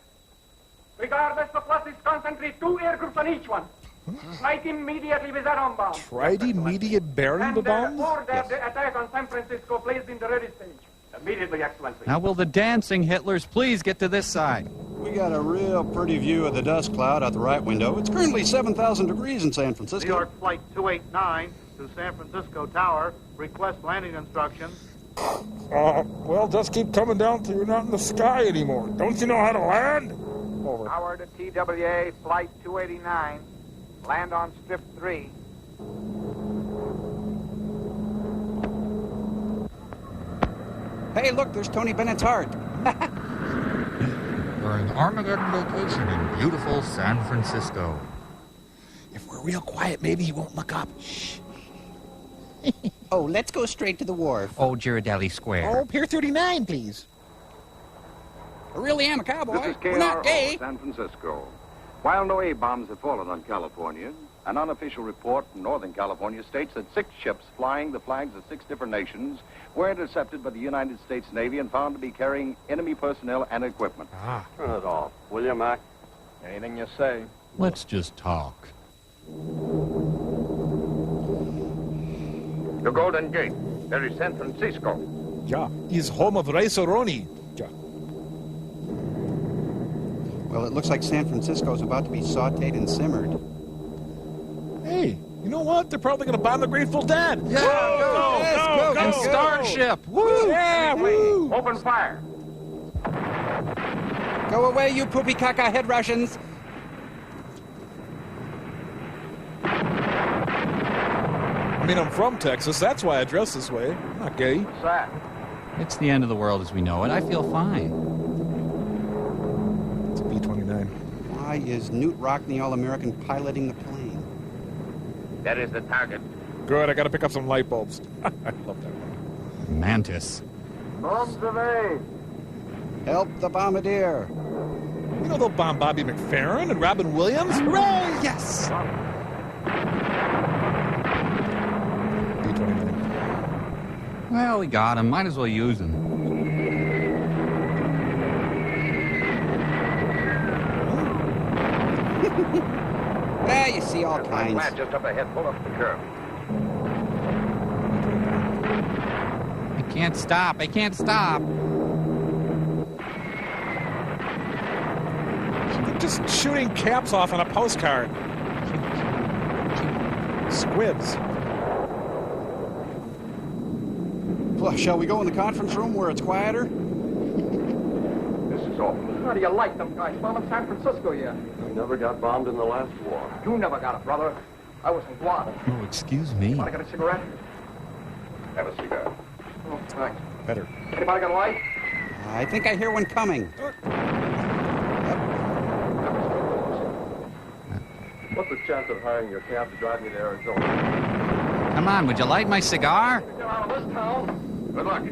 regardless of losses, concentrate 2 air groups on each one. Strike immediately with that atom bomb. Tried immediate bearing the And bombs? order the attack on San Francisco placed in the ready stage. Immediately, Excellency. Now will the dancing Hitlers please get to this side? We got a real pretty view of the dust cloud out the right window. It's currently 7,000 degrees in San Francisco. New York Flight 289 to San Francisco Tower. Request landing instructions. Well, just keep coming down till you're not in the sky anymore. Don't you know how to land? Over. Tower to TWA Flight 289. Land on strip 3. Hey, look, there's Tony Bennett's heart. We're in Armageddon location in beautiful San Francisco. If we're real quiet, maybe he won't look up. Shh. Oh, let's go straight to the wharf. Oh, Ghirardelli Square. Oh, Pier 39, please. I really am a cowboy. This is We're not gay. KRO, San Francisco. While no A-bombs have fallen on California, an unofficial report from Northern California states that 6 ships flying the flags of 6 different nations were intercepted by the United States Navy and found to be carrying enemy personnel and equipment. Turn it off, will you, Mac? Anything you say. Let's just talk. The Golden Gate. There is San Francisco. Yeah, is home of Rice-A-Roni. Yeah. Well, it looks like San Francisco's about to be sautéed and simmered. Hey, you know what? They're probably going to bomb the Grateful Dead. Yeah, go, And Starship. Woo! Yeah, woo! Open fire. Go away, you poopy caca head Russians. I mean, I'm from Texas. That's why I dress this way. I'm not gay. What's that? It's the end of the world as we know it. I feel fine. It's a B-29. Why is Newt Rockney All-American piloting the plane? That is the target. Good, I got to pick up some light bulbs. I love that one. Mantis. Bombs away. Help the bombardier. You know they'll bomb Bobby McFerrin and Robin Williams? Hooray! Yes! B-29. Well, we got him. Might as well use him. Ah, you see all kinds. Flat just up ahead. Pull up the curb. I can't stop. I can't stop. They're just shooting caps off on a postcard. Squibs. Well, shall we go in the conference room where it's quieter? This is all. How do you like them guys bombing San Francisco yet? We never got bombed in the last war. You never got it, brother. I was in Guam. Oh, excuse me. Want to get a cigarette? Have a cigar. Oh, thanks. Better. Anybody got a light? I think I hear one coming. What's the chance of hiring your cab to drive me to Arizona? Come on, would you light my cigar? Get out of this town. Good luck.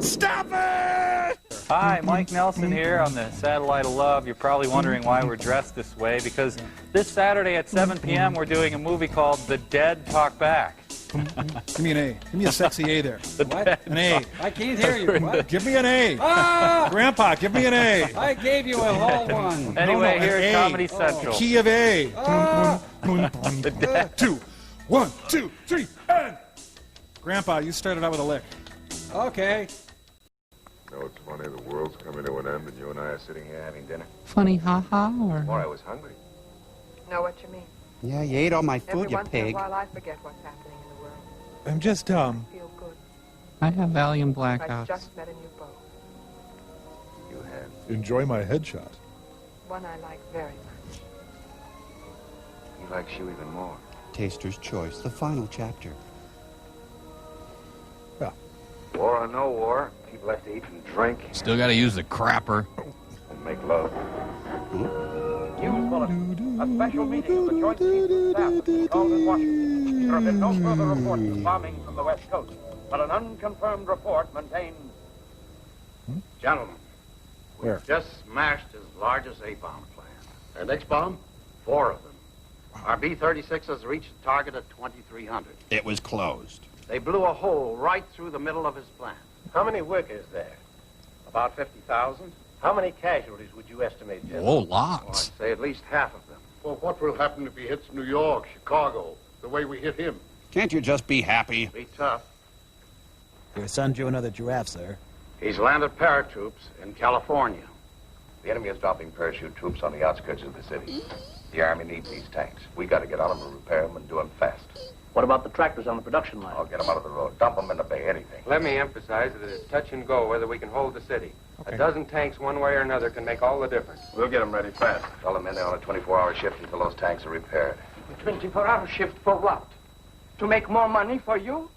Stop it! Hi, Mike Nelson here on the Satellite of Love. You're probably wondering why we're dressed this way, because this Saturday at 7 p.m. we're doing a movie called The Dead Talk Back. Give me an A. Give me a sexy A there. What? An A. I can't hear you. What? Give me an A. Ah! Grandpa, give me an A. I gave you a whole one. Anyway, No, here's an A. Comedy Central. Key of A. Ah! 2, 1, 2, 3, and. Grandpa, you started out with a lick. Okay. No, it's funny. The world's coming to an end, and you and I are sitting here having dinner. Funny, ha-ha, or... Boy, I was hungry. Know what you mean. Yeah, you ate all my food, Every you once in a pig. while, I forget what's happening in the world. I'm just dumb. I feel good. I have Valium I blackouts. just met a new beau. You have. Enjoy my headshot. One I like very much. He likes you even more. Taster's Choice, the final chapter. War or no war, people have to eat and drink Still gotta use the crapper. and make love. News bulletin. A special meeting of the Joint Chiefs of Staff has been called in Washington. There have been no further reports of bombing from the West Coast, but an unconfirmed report maintains... Gentlemen, Where? we've just smashed his largest A-bomb plant. And X-bomb? 4 of them. Our B-36 has reached the target at 2,300. It was closed. They blew a hole right through the middle of his plant. How many workers there? About 50,000. How many casualties would you estimate, General? Oh, Well, lots. I'd say at least half of them. Well, what will happen if he hits New York, Chicago, the way we hit him? Can't you just be happy? Be tough. Your son drew another giraffe, sir. He's landed paratroops in California. The enemy is dropping parachute troops on the outskirts of the city. The Army needs these tanks. We got to get on them and repair them and do them fast. What about the tractors on the production line? I'll get them out of the road. Dump them in the bay, anything. Let me emphasize that it's touch and go whether we can hold the city. A dozen tanks one way or another can make all the difference. We'll get them ready fast. Tell the men they're on a 24-hour shift until those tanks are repaired. A 24-hour shift for what? To make more money for you?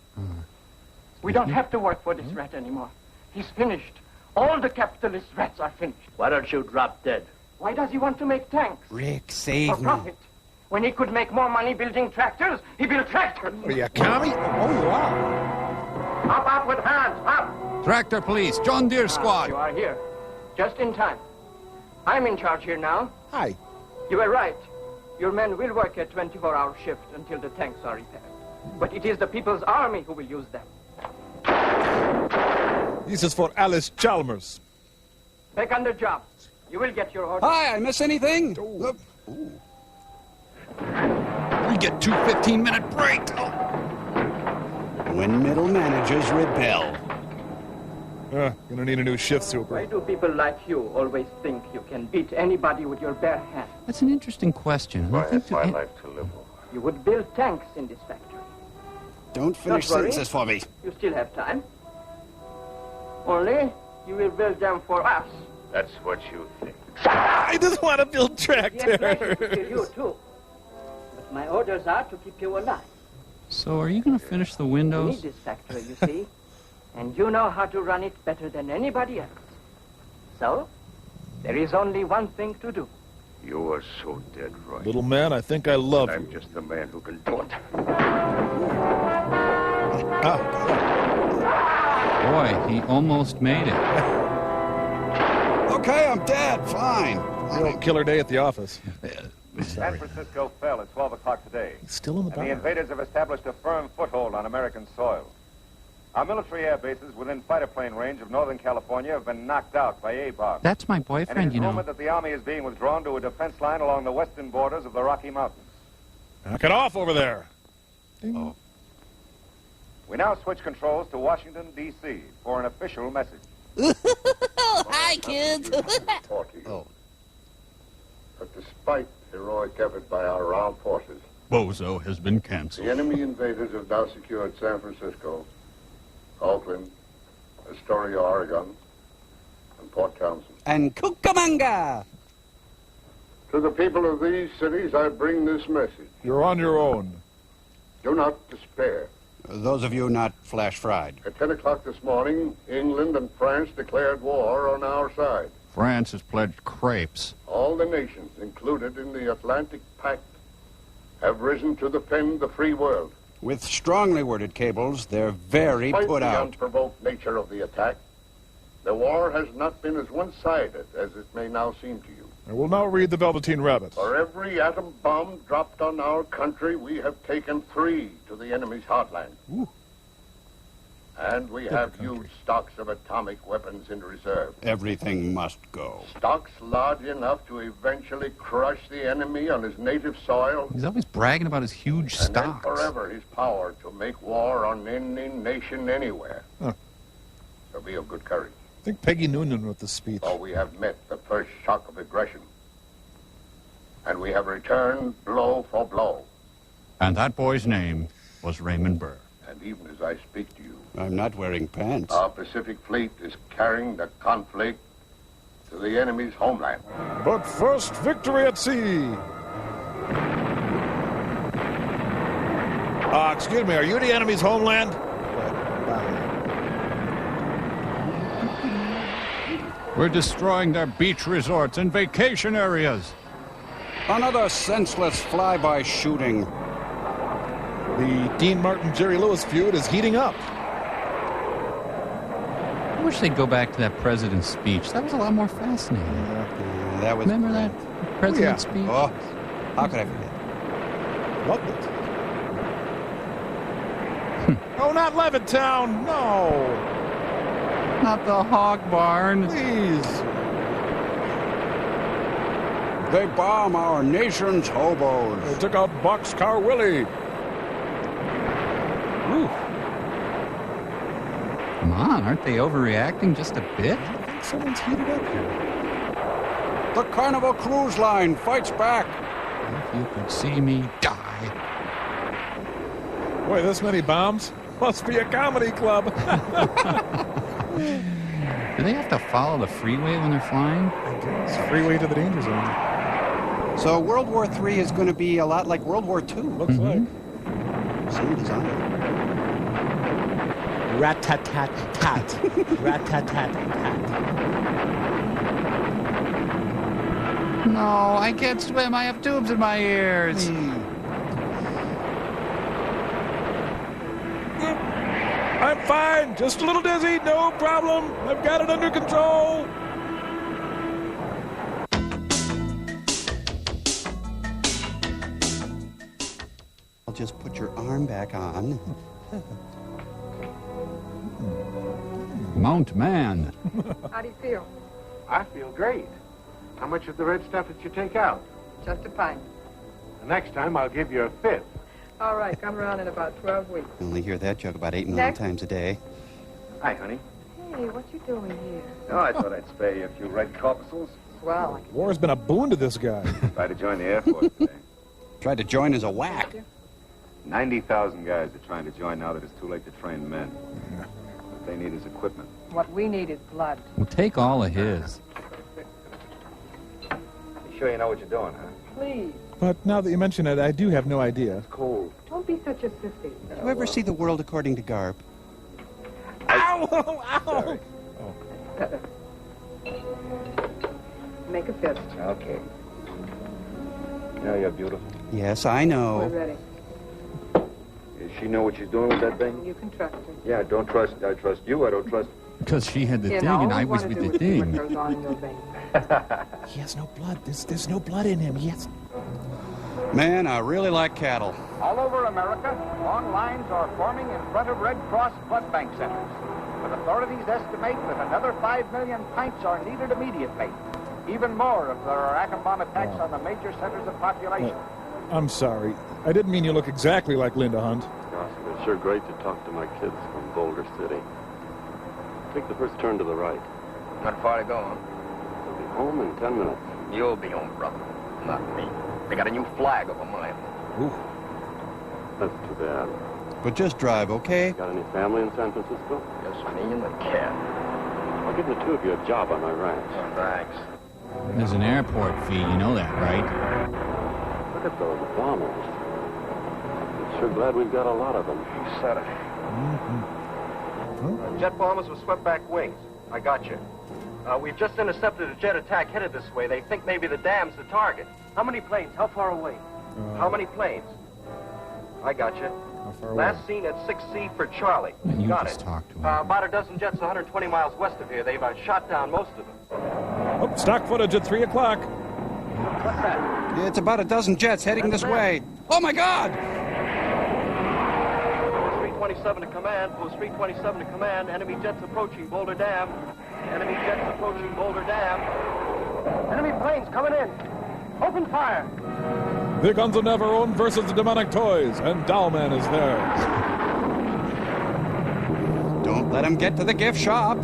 We don't have to work for this rat anymore. He's finished. All the capitalist rats are finished. Why don't you drop dead? Why does he want to make tanks? Rick, For save me. profit. When he could make more money building tractors, he built tractors. What are you, a commie? Oh, you are. Up with hands, up! Tractor police, John Deere You squad. are here. Just in time. I'm in charge here now. Hi. You were right. Your men will work a 24-hour shift until the tanks are repaired. But it is the People's Army who will use them. This is for Alice Chalmers. Take on the job. You will get your orders. Hi, I miss anything? Oh. We get 2 15-minute breaks. When middle managers rebel. Gonna need a new shift super. Why do people like you always think you can beat anybody with your bare hands? That's an interesting question. Why, it's my life to live over. You would build tanks in this factory. Don't finish Don't worry. sentences for me. You still have time. Only, you will build them for us. That's what you think. I just want to build The inflation to kill tractors. you, too. But my orders are to keep you alive. So are you going to finish the You windows? need this factory, you see. And you know how to run it better than anybody else. So, there is only one thing to do. You are so dead right. Little man, I think I love I'm you. just the man who can do it. Boy, he almost made it. Okay, I'm dead. Fine. Real killer day at the office. San Francisco fell at 12 o'clock today. Still in the And the bar. invaders have established a firm foothold on American soil. Our military air bases within fighter plane range of Northern California have been knocked out by A-bombs. That's my And it boyfriend, is you know. rumored that the Army is being withdrawn to a defense line along the western borders of the Rocky Mountains. Knock it off over there. Oh. We now switch controls to Washington, D.C. for an official message. Hi, kids. Oh. But despite heroic effort by our armed forces, Bozo has been canceled. the enemy invaders have now secured San Francisco, Oakland, Astoria, Oregon, and Port Townsend. And Cucamonga! To the people of these cities, I bring this message. You're on your own. Do not despair. Those of you not flash fried. At 10 o'clock this morning, England and France declared war on our side. France has pledged crepes. All the nations included in the Atlantic Pact have risen to defend the free world. With strongly worded cables, they're very Despite put the out. unprovoked nature of the attack, the war has not been as one-sided as it may now seem to you. I will now read the Velveteen Rabbit. For every atom bomb dropped on our country, we have taken 3 to the enemy's heartland. Ooh. And we have huge stocks of atomic weapons in reserve. Everything must go. Stocks large enough to eventually crush the enemy on his native soil. He's always bragging about his huge And then stocks. forever his power to make war on any nation anywhere. Huh. So be of good courage. I think Peggy Noonan wrote the speech. For we have met the first shock of aggression. And we have returned blow for blow. And that boy's name was Raymond Burr. And even as I speak to you, I'm not wearing pants. our Pacific Fleet is carrying the conflict to the enemy's homeland. But first, victory at sea. Excuse me, are you the enemy's homeland? We're destroying their beach resorts and vacation areas. Another senseless flyby shooting. The Dean Martin-Jerry Lewis feud is heating up. I wish they'd go back to that president's speech. That was a lot more fascinating. Yeah, that was. Remember that president's speech? Oh, how could I forget? Loved it. Oh, not Levittown! No! Not the hog barn. Please. They bomb our nation's hobos. They took out Boxcar Willie. Ooh. Come on, aren't they overreacting just a bit? I think someone's heated up here. The Carnival Cruise Line fights back. If you could see me die. Boy, this many bombs? Must be a comedy club. Do they have to follow the freeway when they're flying? I guess. Freeway to the danger zone. So World War III is going to be a lot like World War II. Looks like. Same design. Rat-tat-tat-tat. Rat-tat-tat-tat. No, I can't swim. I have tubes in my ears. I'm fine. Just a little dizzy. No problem. I've got it under control. I'll just put your arm back on. Mount Man. How do you feel? I feel great. How much of the red stuff did you take out? Just a pint. The next time I'll give you a fifth. All right, come around in about 12 weeks. You only hear that joke about 8 million Next. times a day. Hi, honey. Hey, what you doing here? Oh, I thought I'd spare you a few red corpuscles. Swell. War's been a boon to this guy. Tried to join the Air Force today. Tried to join as a whack. 90,000 guys are trying to join now that it's too late to train men. What they need is equipment. What we need is blood. We'll take all of his. You sure you know what you're doing, huh? Please, But now that you mention it, I do have no idea. Cold. don't be such a sissy. Do you ever see The World According to Garp? Ow! Ow! Sorry. Make a fist. Okay. You know you're beautiful. Yes, I We're know. ready. Does she know what she's doing with that thing? You can trust her. Yeah, I trust you. I don't trust... Because she had the You thing know, and all I we was wanna with do the is see what thing. goes on in your veins. He has no blood. There's no blood in him. Yes. Man, I really like cattle. All over America, long lines are forming in front of Red Cross blood bank centers. But authorities estimate that another 5 million pints are needed immediately. Even more if there are atom bomb attacks on the major centers of population. I'm sorry. I didn't mean you look exactly like Linda Hunt. Gosh, it's sure great to talk to my kids from Boulder City. Take the first turn to the right. Not far to go, huh? We'll be home in 10 minutes. You'll be home, brother. Not me. They got a new flag over mine. Ooh. That's too bad. But just drive, okay? Got any family in San Francisco? Just me and the cat. I'll give the two of you a job on my ranch. Thanks. There's an airport fee, you know that, right? Look at those bombers. I'm sure glad we've got a lot of them. You said it. Jet bombers with swept back wings. I got you. We've just intercepted a jet attack headed this way. They think maybe the dam's the target. How many planes? How far away? How many planes? I got you. How far away? Last seen at 6C for Charlie. You Got just it. talked to him. About a dozen jets 120 miles west of here. They've shot down most of them. Oh, stock footage at 3 o'clock. What's that? Yeah, it's about a dozen jets heading this way. Oh, my God! Post 327 to command. Post 327 to command. Enemy jets approaching Boulder Dam. Enemy jets approaching Boulder Dam. Enemy planes coming in. Open fire. The Guns of Navarone versus the Demonic Toys, and Dollman is there. Don't let him get to the gift shop.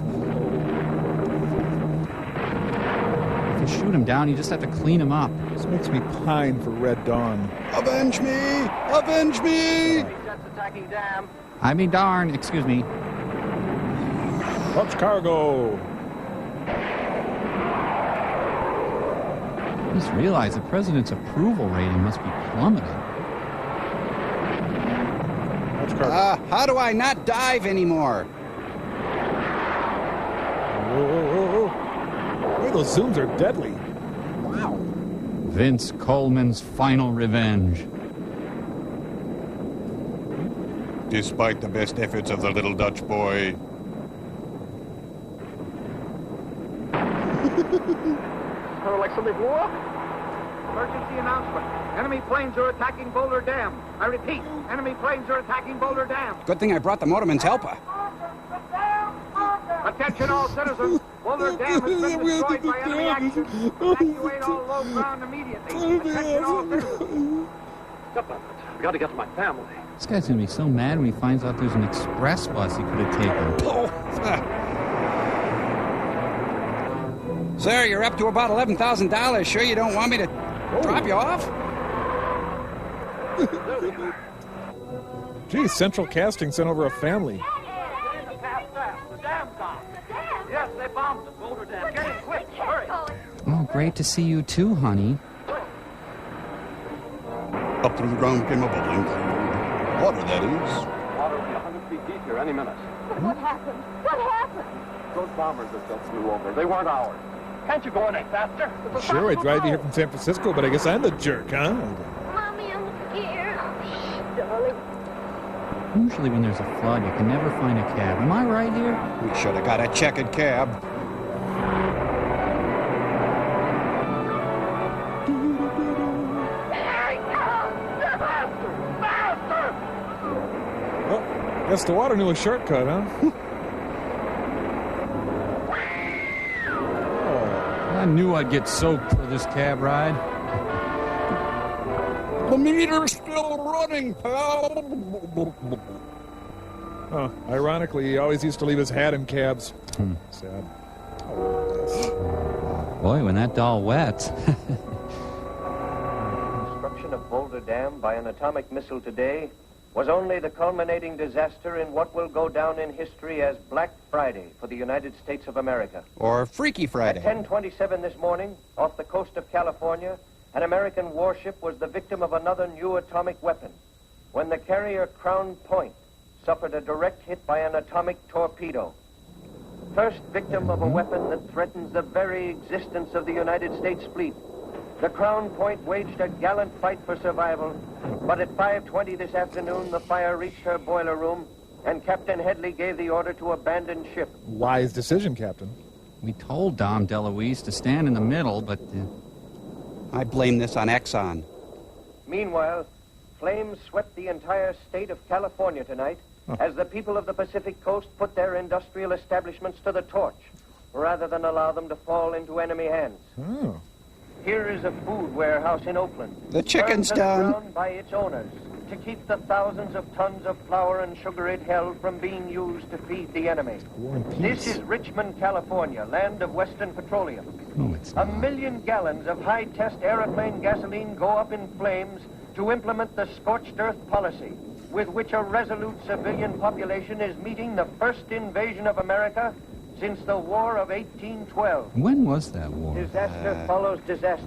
If you shoot him down, you just have to clean him up. This makes me pine for Red Dawn. Avenge me! Avenge me! Jets attacking Dam. I mean, darn, excuse me. What's cargo? Just realize the president's approval rating must be plummeting. What's cargo? How do I not dive anymore? Whoa. Boy, those zooms are deadly. Wow. Vince Coleman's final revenge. Despite the best efforts of the little Dutch boy. Sounded like somebody blew up. Emergency announcement. Enemy planes are attacking Boulder Dam. I repeat, enemy planes are attacking Boulder Dam. Good thing I brought the motorman's helper. Attention all citizens. Boulder Dam has been destroyed by enemy action. Evacuate all low ground immediately. Attention all citizens. Step on it. I've got to get to my family. This guy's gonna be so mad when he finds out there's an express bus he could have taken. Sir, you're up to about $11,000. Sure you don't want me to drop you off? Geez, Central Casting sent over a family. The dam's down. Yes, they bombed the Boulder Dam. Get in quick. Hurry. Oh, great to see you too, honey. Up through the ground came a bubbling crude. Water, that is. Water will be 100 feet deep here any minute. But what happened? What happened? Those bombers that just flew over, they weren't ours. Can't you go any faster? Sure, I drive you here from San Francisco, but I guess I'm the jerk, huh? Mommy, I'm scared. Shh, darling. Usually when there's a flood, you can never find a cab. Am I right here? We should have got a checkered cab. Well, guess the water knew a shortcut, huh? I knew I'd get soaked for this cab ride. The meter's still running, pal. Oh, ironically, he always used to leave his hat in cabs. Sad. Boy, when that doll wets. Destruction of Boulder Dam by an atomic missile today was only the culminating disaster in what will go down in history as Black Friday for the United States of America. Or Freaky Friday. At 10:27 this morning, off the coast of California, an American warship was the victim of another new atomic weapon when the carrier Crown Point suffered a direct hit by an atomic torpedo. First victim of a weapon that threatens the very existence of the United States fleet. The Crown Point waged a gallant fight for survival, but at 5:20 this afternoon, the fire reached her boiler room, and Captain Headley gave the order to abandon ship. Wise decision, Captain. We told Dom DeLuise to stand in the middle, but... I blame this on Exxon. Meanwhile, flames swept the entire state of California tonight as the people of the Pacific Coast put their industrial establishments to the torch, rather than allow them to fall into enemy hands. Oh. Here is a food warehouse in Oakland. The chicken's burned to the done. ground by its owners to keep the thousands of tons of flour and sugar it held from being used to feed the enemy. This is Richmond, California, land of Western Petroleum. No, it's not. 1 million gallons of high-test airplane gasoline go up in flames to implement the scorched earth policy, with which a resolute civilian population is meeting the first invasion of America since the War of 1812. When was that war? Disaster follows disaster,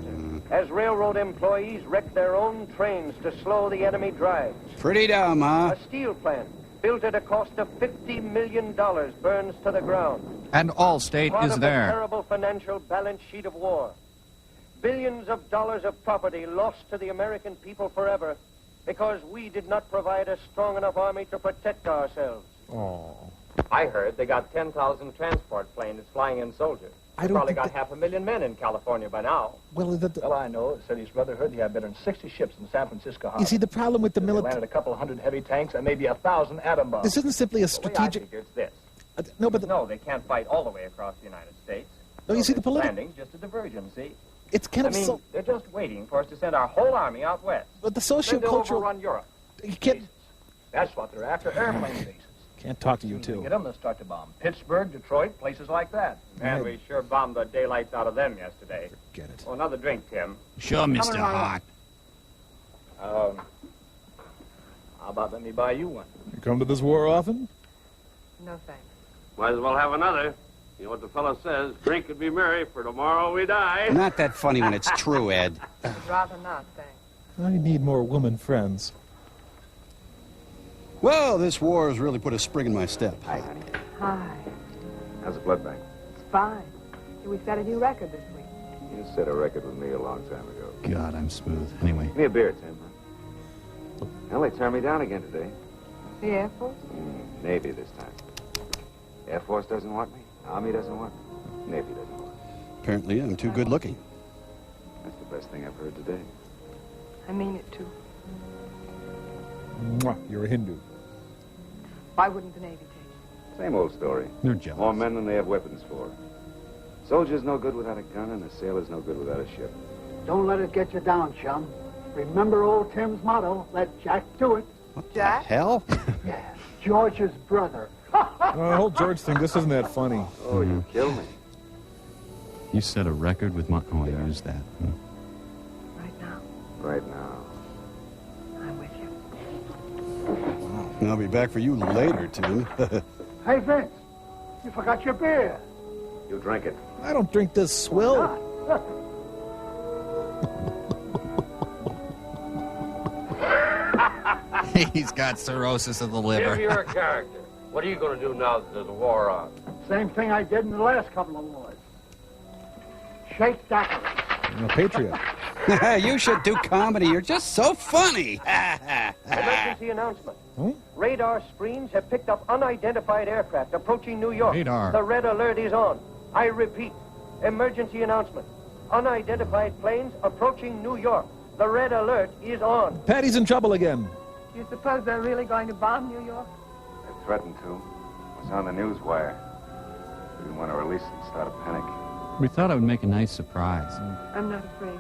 as railroad employees wreck their own trains to slow the enemy drives. Pretty dumb, huh? A steel plant built at a cost of $50 million burns to the ground. And Allstate Part is of there. the terrible financial balance sheet of war. Billions of dollars of property lost to the American people forever because we did not provide a strong enough army to protect ourselves. Oh. I heard they got 10,000 transport planes flying in soldiers. I don't Probably think got 500,000 men in California by now. Well, Well, I know. Said his brother heard he had better than 60 ships in San Francisco harbor. you see, the problem with the They military... landed a couple 100 heavy tanks and maybe 1,000 atom bombs. This isn't simply a The way I strategic... figure it's this. No, but... No, they can't fight all the way across the United States. No, you see, the political... Landing's just a diversion, see? It's kind of I mean, so... they're just waiting for us to send our whole army out west. But the Then they'll socio-cultural... overrun Europe. You can't... That's what they're after, airplane bases. Can't talk to you, They too. get them, they'll start to bomb. Pittsburgh, Detroit, places like that. Man, we sure bombed the daylights out of them yesterday. Get it. Oh, another drink, Tim. Sure, Mr. Hart. How about let me buy you one? You come to this war often? No thanks. Might as well have another. You know what the fellow says, drink and be merry, for tomorrow we die. Not that funny when it's true, Ed. I'd rather not, thanks. I need more woman friends. Well, this war has really put a spring in my step. Hi. How's the blood bank? It's fine. We set a new record this week. You set a record with me a long time ago. God, I'm smooth. Anyway. Give me a beer, Tim. Well, they turned me down again today. The Air Force? Navy this time. Air Force doesn't want me. Army doesn't want me. Navy doesn't want me. Apparently, I'm too good looking. That's the best thing I've heard today. I mean it, too. Mwah, you're a Hindu. Why wouldn't the Navy take Same old story. They're jealous. More men than they have weapons for. Soldier's no good without a gun, and a sailor's no good without a ship. Don't let it get you down, chum. Remember old Tim's motto, let Jack do it. Jack? Hell? Yeah, George's brother. The whole George thing, this isn't that funny. Oh, you kill me. You set a record with my... Oh, I used that. Right now. Right now. I'm with you. I'll be back for you later, Tim. Hey, Vince, you forgot your beer. You drink it. I don't drink this swill. He's got cirrhosis of the liver. Jim, you're a character. What are you going to do now that there's a war on? Same thing I did in the last couple of wars. Shake daiquiris. I'm a patriot. You should do comedy. You're just so funny. Emergency announcement. Radar screens have picked up unidentified aircraft approaching New York. Radar. The red alert is on. I repeat, emergency announcement. Unidentified planes approaching New York. The red alert is on. Patty's in trouble again. You suppose they're really going to bomb New York? They threatened to. It was on the news wire. We didn't want to release it and start a panic. We thought it would make a nice surprise. I'm not afraid.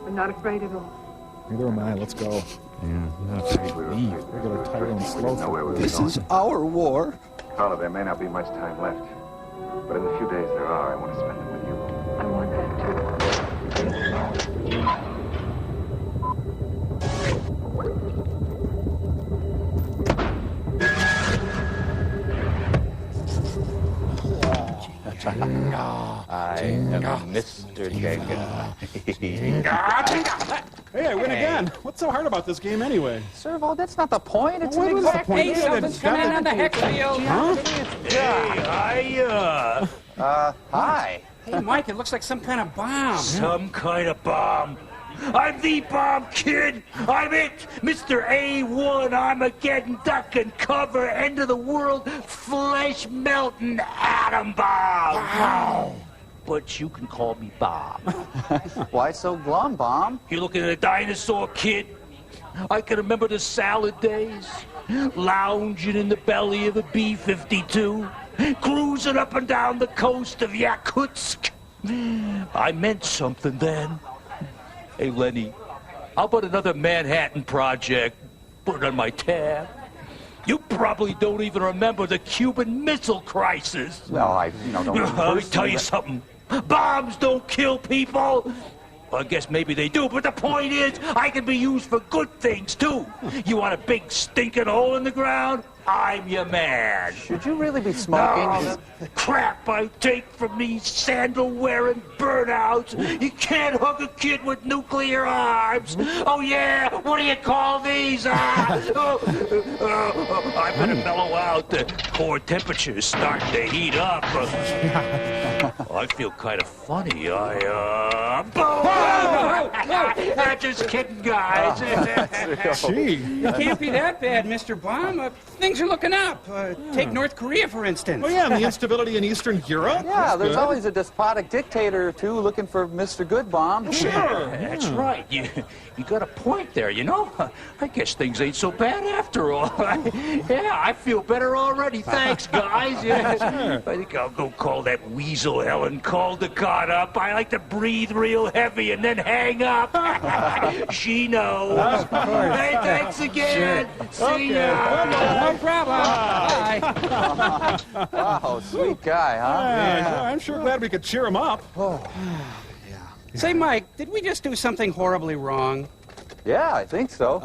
I'm not afraid at all. Neither am I. Let's go. Yeah, I'm not afraid to leave. Regular title and slow. Know where we were This going. is our war. Carla, there may not be much time left. But in the few days there are, I want to spend them with you. I want that too. I am Mr. Jenkins. Hey, I win again. What's so hard about this game anyway? Servo, that's not the point. It's What an was the exact... point? Hey, something's coming in on the hex field. Hi. Hey, Mike, it looks like some kind of bomb. Some kind of bomb. I'm the bomb kid. I'm it. Mr. A1 Armageddon duck and cover end of the world flesh melting atom bomb. Wow. But you can call me Bob. Why so glum, Bomb? You're looking at a dinosaur, kid. I can remember the salad days. Lounging in the belly of a B-52. Cruising up and down the coast of Yakutsk. I meant something then. Hey, Lenny, how about another Manhattan Project? Put it on my tab. You probably don't even remember the Cuban Missile Crisis. Well, don't... Let me tell you something. Bombs don't kill people. Well, I guess maybe they do, but the point is, I can be used for good things, too. You want a big stinking hole in the ground? I'm your man. Should you really be smoking? No, the crap I take from these sandal-wearing burnouts. You can't hook a kid with nuclear arms. Oh, yeah? What do you call these? I better mellow out. The core temperature's starting to heat up. I feel kind of funny. I'm just kidding, guys. Gee. It can't be that bad, Mr. Bomb. Things are looking up. Take North Korea, for instance. Oh, yeah, and the instability in Eastern Europe. Yeah, That's there's good. always a despotic dictator or two looking for Mr. Good Bomb. Sure, that's right. You got a point there, you know? I guess things ain't so bad after all. Yeah, I feel better already. Thanks, guys. Yeah. I think I'll go call that weasel Helen Caldecott up. I like to breathe real heavy and then hang up. She knows. Hey, thanks again. See ya. No problem. Bye. Wow, sweet guy, huh? Yeah, I'm sure glad we could cheer him up. Say, Mike, did we just do something horribly wrong? Yeah, I think so.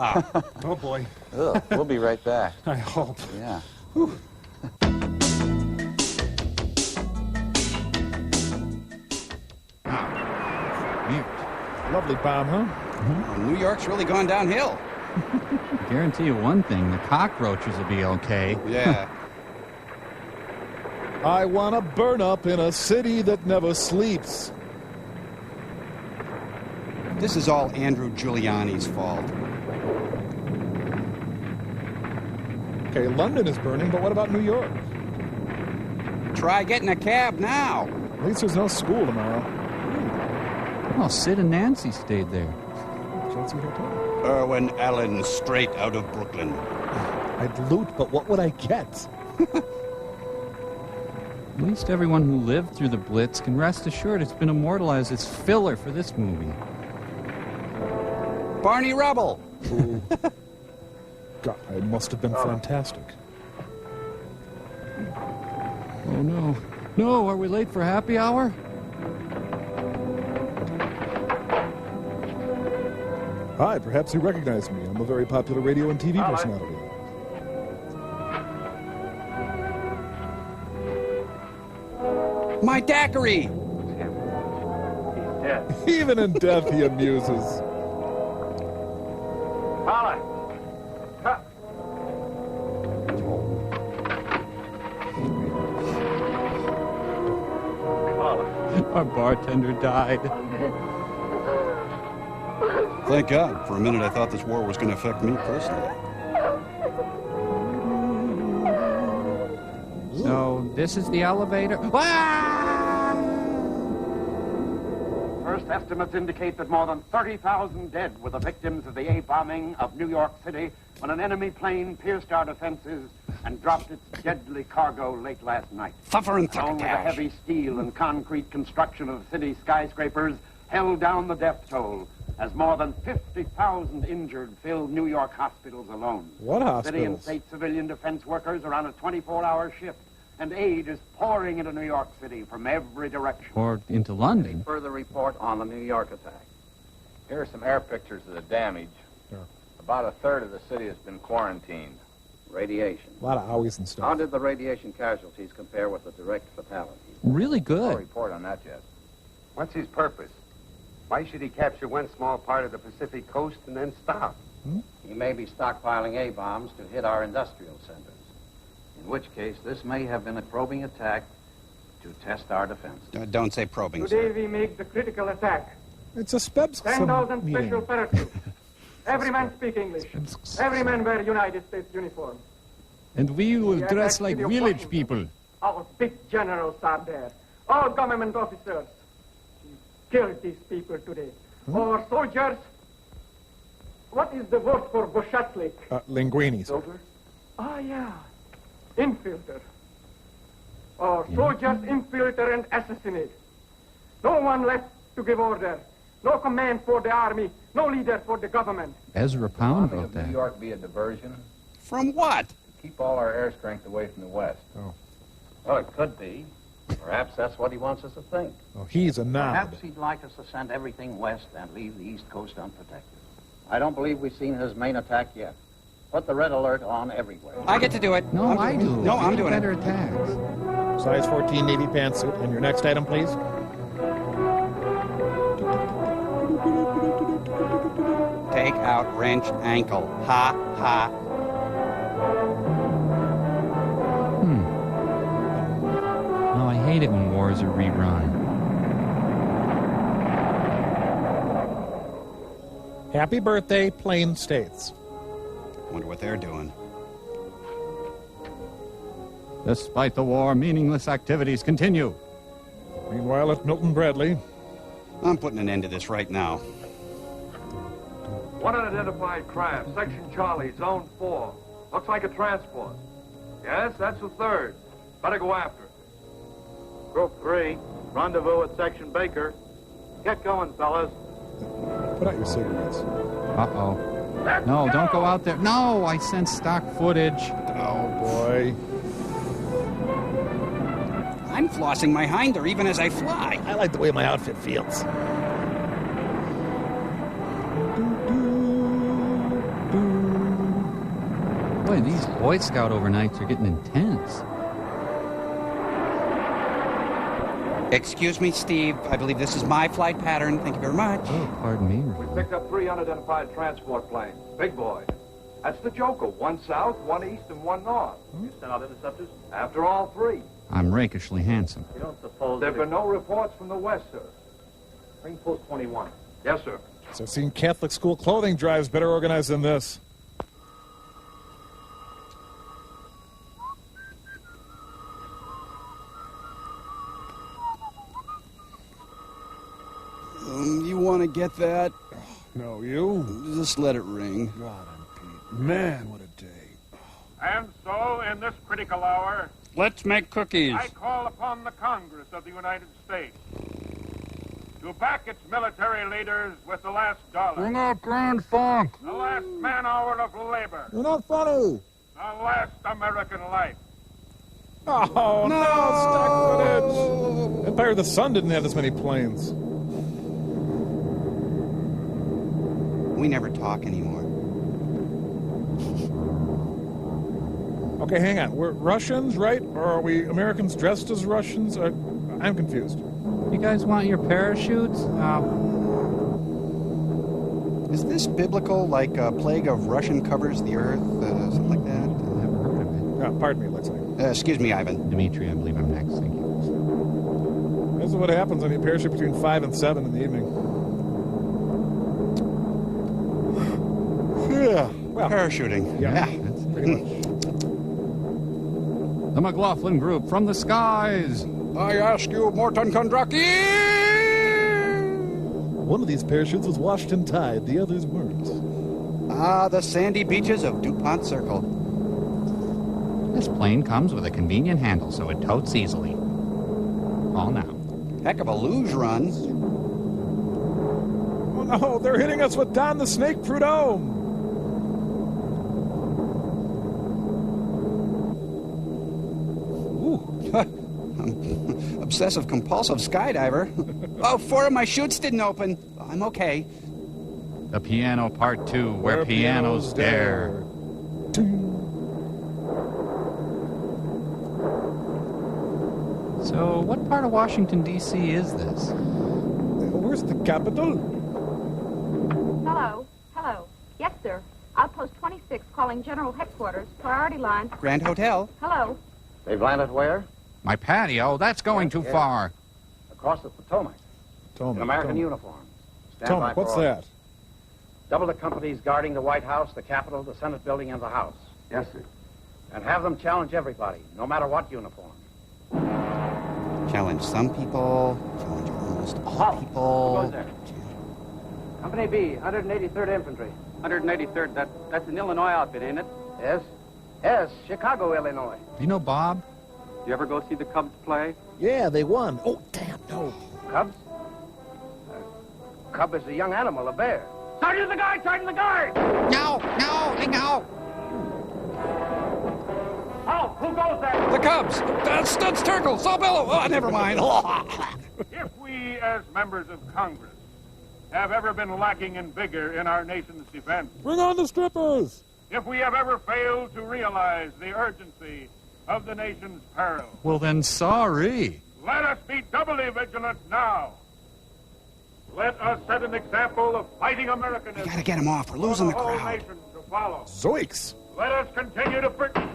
Oh, boy. Ugh, we'll be right back. I hope. Yeah. Lovely bomb, huh? Well, New York's really gone downhill. I guarantee you one thing, the cockroaches will be okay. Yeah. I want to burn up in a city that never sleeps. This is all Andrew Giuliani's fault. Okay, London is burning, but what about New York? Try getting a cab now. At least there's no school tomorrow. Oh, Sid and Nancy stayed there. Fancy hotel. Irwin Allen, straight out of Brooklyn. I'd loot, but what would I get? At least everyone who lived through the Blitz can rest assured it's been immortalized as filler for this movie. Barney Rubble. God, it must have been fantastic. Oh, no. No, are we late for happy hour? Hi, perhaps you recognize me. I'm a very popular radio and TV personality. My daiquiri! He's dead. Even in death, he amuses. Polly! Our bartender died. Thank God. For a minute, I thought this war was going to affect me personally. So, this is the elevator. First estimates indicate that more than 30,000 dead were the victims of the A-bombing of New York City when an enemy plane pierced our defenses and dropped its deadly cargo late last night. Only the heavy steel and concrete construction of city skyscrapers held down the death toll as more than 50,000 injured filled New York hospitals alone. What hospitals? City and state civilian defense workers are on a 24-hour shift, and aid is pouring into New York City from every direction. Or into London. Further report on the New York attack. Here are some air pictures of the damage. Yeah. About a third of the city has been quarantined. Radiation. A lot of owies and stuff. How did the radiation casualties compare with the direct fatalities? Really No good. report on that yet. What's his purpose? Why should he capture one small part of the Pacific coast and then stop? He may be stockpiling A-bombs to hit our industrial centers. In which case, this may have been a probing attack to test our defense. Don't say probing, Today sir. we make the critical attack. It's a SPEBS 10,000 meeting. special paratroops. Every man speak English. Every man wear United States uniform. And we will The dress attack like city of village Washington. people. Our big generals are there. All government officers. We killed these people today. Our soldiers. What is the word for Boshatlik? Linguini. Ah, yeah. Infilter. Our soldiers infiltrate and assassinate. No one left to give order. No command for the army. No leader for the government. Ezra Pound Bombing wrote of New that. York be a diversion? From what? Keep all our air strength away from the west. Oh. Well, it could be. Perhaps that's what he wants us to think. Oh, he's a knob. Perhaps he'd like us to send everything west and leave the East Coast unprotected. I don't believe we've seen his main attack yet. Put the red alert on everywhere. I get to do it. No, I do. No, I'm doing better it. attacks. Size 14 Navy pantsuit. And your next item, please. Take out wrenched ankle. Ha, ha. No, I hate it when wars are rerun. Happy birthday, Plain States. Wonder what they're doing. Despite the war, meaningless activities continue. Meanwhile, at Milton Bradley. I'm putting an end to this right now. One unidentified craft, Section Charlie, Zone 4. Looks like a transport. Yes, that's the third. Better go after it. Group 3, rendezvous at Section Baker. Get going, fellas. Put out your cigarettes. Uh-oh. No, don't go out there. No, I sent stock footage. Oh, boy. I'm flossing my hinder even as I fly. I like the way my outfit feels. Boy, these Boy Scout overnights are getting intense. Excuse me, Steve. I believe this is my flight pattern. Thank you very much. Oh, pardon me. We picked up 3 unidentified transport planes. Big boys. That's the Joker. 1 south, 1 east, and 1 north. You sent out interceptors? After all 3. I'm rakishly handsome. You don't suppose... There have been no reports from the west, sir. Bring post 21. Yes, sir. So I've seen Catholic school clothing drives better organized than this. You want to get that? No, you? Just let it ring. God, I'm Pete. Man, what a day. And so, in this critical hour, Let's make cookies. I call upon the Congress of the United States to back its military leaders with the last dollar, Bring out Grand Funk. the last man-hour of labor, You're not funny. the last American life. Oh, no, stock footage. Empire of the Sun didn't have this many planes. We never talk anymore. Okay, hang on. We're Russians, right? Or are we Americans dressed as Russians? I'm confused. You guys want your parachutes? Is this biblical, like a plague of Russian covers the earth, something like that? Never heard of it. Pardon me, it looks like. Excuse me, Ivan. Dimitri, I believe I'm next. Thank you. This is what happens when you parachute between 5 and 7 in the evening. Yeah, well, parachuting. Yeah, that's pretty much. The McLaughlin Group from the skies. I ask you, Morton Kondraki! One of these parachutes was washed and tied, the others weren't. Ah, the sandy beaches of DuPont Circle. This plane comes with a convenient handle, so it totes easily. All now. Heck of a luge run. Oh no, they're hitting us with Don the Snake Prudhomme. Obsessive compulsive skydiver. Oh, 4 of my chutes didn't open. I'm okay. The Piano Part 2, where pianos dare. So, what part of Washington, D.C. is this? Where's the capital? Hello. Hello. Yes, sir. Outpost 26 calling General Headquarters. Priority line. Grand Hotel. Hello. They've landed where? My patio, that's going too far. Across the Potomac. In American uniforms. Stand by Potomac, for what's orders. that? Double the companies guarding the White House, the Capitol, the Senate building, and the House. Yes, sir. And have them challenge everybody, no matter what uniform. Challenge some people. Challenge almost all people. Who goes there? Company B, 183rd Infantry. 183rd, that's an Illinois outfit, ain't it? Yes? Yes, Chicago, Illinois. Do you know Bob? You ever go see the Cubs play? Yeah, they won. Oh, damn, no. Cubs? Cub is a young animal, a bear. Sergeant the guard! Sergeant the guard! No! No! Oh, who goes there? The Cubs. That's Turkle. Sawbellow. Oh, never mind. If we, as members of Congress, have ever been lacking in vigor in our nation's defense, Bring on the strippers! if we have ever failed to realize the urgency of the nation's peril, Well, then, sorry. let us be doubly vigilant now. Let us set an example of fighting Americanism. We gotta get him off. We're losing the for whole crowd. nation to follow. Zoinks! Let us continue to...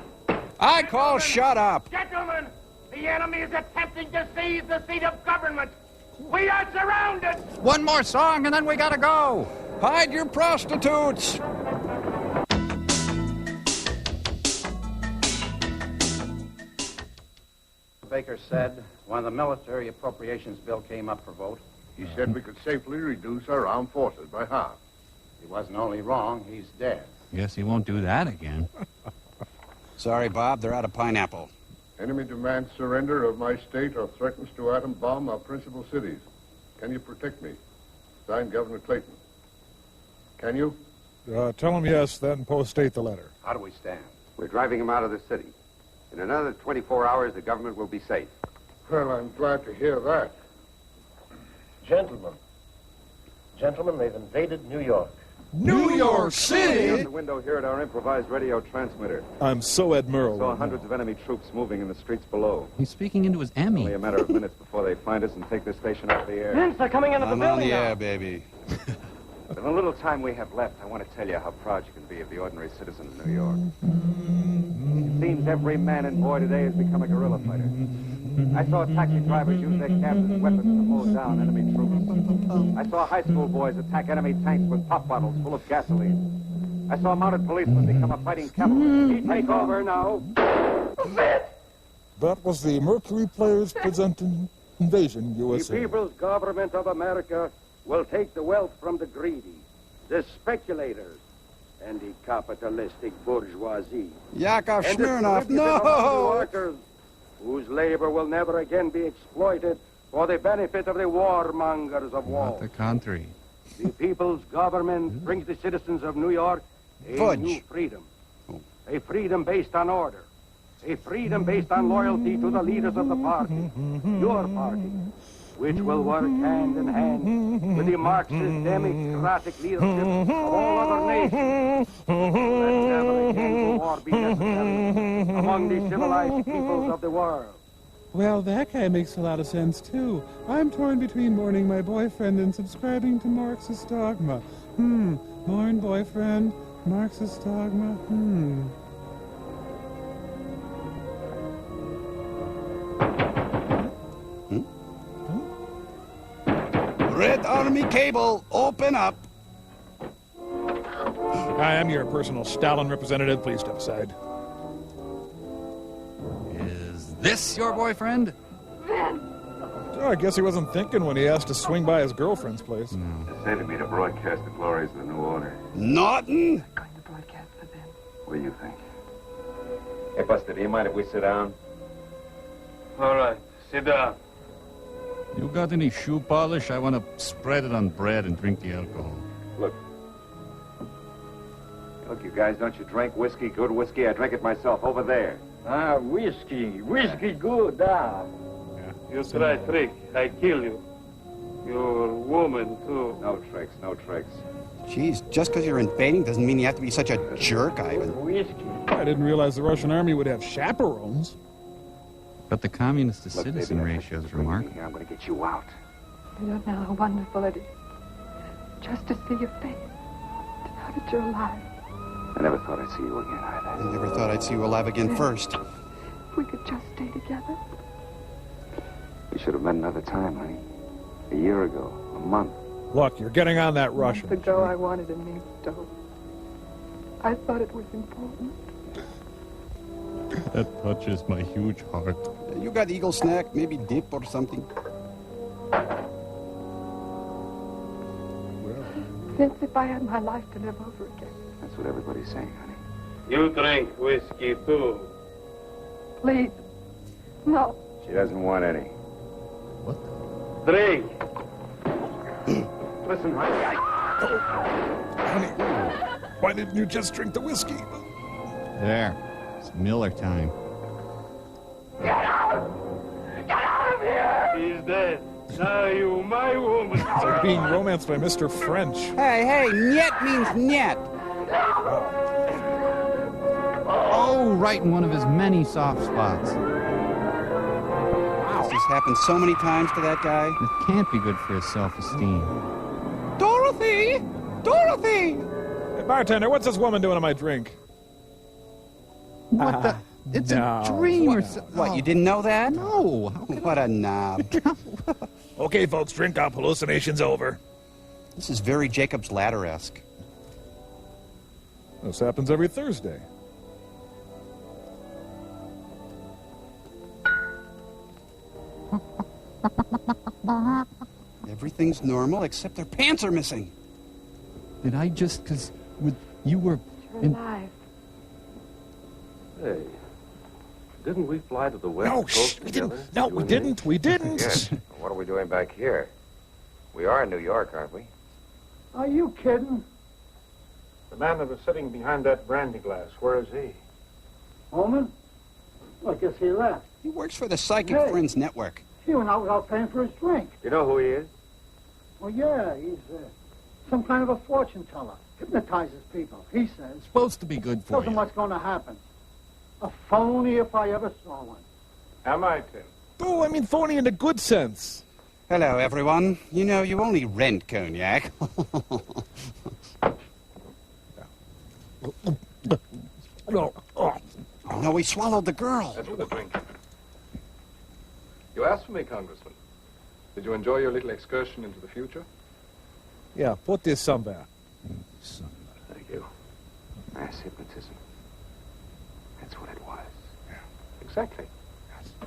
I call shut up. Gentlemen, the enemy is attempting to seize the seat of government. We are surrounded. One more song, and then we gotta go. Hide your prostitutes. Baker said when the military appropriations bill came up for vote. He said we could safely reduce our armed forces by half. He wasn't only wrong, he's dead. Guess he won't do that again. Sorry, Bob. They're out of pineapple. Enemy demands surrender of my state or threatens to atom bomb our principal cities. Can you protect me? Signed, Governor Clayton. Can you? Tell him yes, then post-date the letter. How do we stand? We're driving him out of the city. In another 24 hours, the government will be safe. Well, I'm glad to hear that. Gentlemen, they've invaded New York. New York On City? the window here at our improvised radio transmitter. I'm so admiral. Saw hundreds of enemy troops moving in the streets below. He's speaking into his Emmy. Only a matter of minutes before they find us and take this station off the air. Vince, they're coming into the I'm on building the now. air, baby. In the little time we have left, I want to tell you how proud you can be of the ordinary citizen of New York. seems every man and boy today has become a guerrilla fighter. I saw taxi drivers use their cabs as weapons to mow down enemy troops. I saw high school boys attack enemy tanks with pop bottles full of gasoline. I saw mounted policemen become a fighting cavalry. Take over now. That was the Mercury Players presenting Invasion The USA. People's Government of America will take the wealth from the greedy, the speculators, and the capitalistic bourgeoisie. Yakov And Smirnov, distribute it among the no! workers, whose labor will never again be exploited for the benefit of the warmongers of Not war. the country. The People's Government brings the citizens of New York a Fudge. new freedom. A freedom based on order. A freedom based on loyalty to the leaders of the party, your party, which will work hand in hand with the Marxist democratic leadership of all other nations. Let never again the war be necessary among the civilized peoples of the world. Well, that guy makes a lot of sense, too. I'm torn between mourning my boyfriend and subscribing to Marxist dogma. Mourn boyfriend, Marxist dogma, Red Army cable, open up. I am your personal Stalin representative. Please step aside. Is this your boyfriend? Oh, I guess he wasn't thinking when he asked to swing by his girlfriend's place. Say to me to broadcast the glories of the new order. Naughton? What do you think? Hey, Buster, do you mind if we sit down? All right, sit down. You got any shoe polish? I want to spread it on bread and drink the alcohol. Look, you guys, don't you drink whiskey? Good whiskey? I drink it myself over there. Ah, whiskey. Whiskey good, You try trick, I kill you. You're woman, too. No tricks, no tricks. Jeez, just because you're invading doesn't mean you have to be such a jerk, Ivan. Whiskey. I didn't realize the Russian army would have chaperones. But the communist to Look, citizen baby, ratio is bring me remarkable. here. I'm going to get you out. You don't know how wonderful it is. Just to see your face. To know that you're alive. I never thought I'd see you again, either. I never thought I'd see you alive again first. If we could just stay together. We should have met another time, honey. A year ago, a month. Look, you're getting on that Russian. A month ago, I wanted a new stove. I thought it was important. That touches my huge heart. You got eagle snack, maybe dip or something? Since if I had my life to live over again. That's what everybody's saying, honey. You drink whiskey, too. Please. No. She doesn't want any. Drink. Listen, honey, Honey, why didn't you just drink the whiskey? There. It's Miller time. He's dead. Now you, my woman. It's like being romanced by Mr. French. Hey, niet means niet. Oh, right in one of his many soft spots. Wow. This has happened so many times to that guy. It can't be good for his self-esteem. Dorothy! Dorothy! Hey, bartender, what's this woman doing to my drink? What the? It's no. a dream or so. What, you didn't know that? No. What a knob. Okay, folks, drink up. Hallucination's over. This is very Jacob's Ladder-esque. This happens every Thursday. Everything's normal except their pants are missing. Did I just, because you were You're alive. Hey, didn't we fly to the West No, Coast we together? didn't. No, You we and me? didn't. We didn't. Yes. What are we doing back here? We are in New York, aren't we? Are you kidding? The man that was sitting behind that brandy glass, where is he? Holman? Well, I guess he left. He works for the Psychic Hey. Friends Network. He went out without paying for his drink. You know who he is? Well, yeah, he's some kind of a fortune teller. Hypnotizes people, he says. supposed to be good for Tells them you. what's going to happen. A phony if I ever saw one. Am I, Tim? Oh, I mean phony in the good sense. Hello, everyone. You know, you only rent cognac. No, he swallowed the girl. That's for the drink. You asked for me, Congressman. Did you enjoy your little excursion into the future? Yeah, put this somewhere. Thank you. Mass hypnotism. That's what it was. Yeah. Exactly.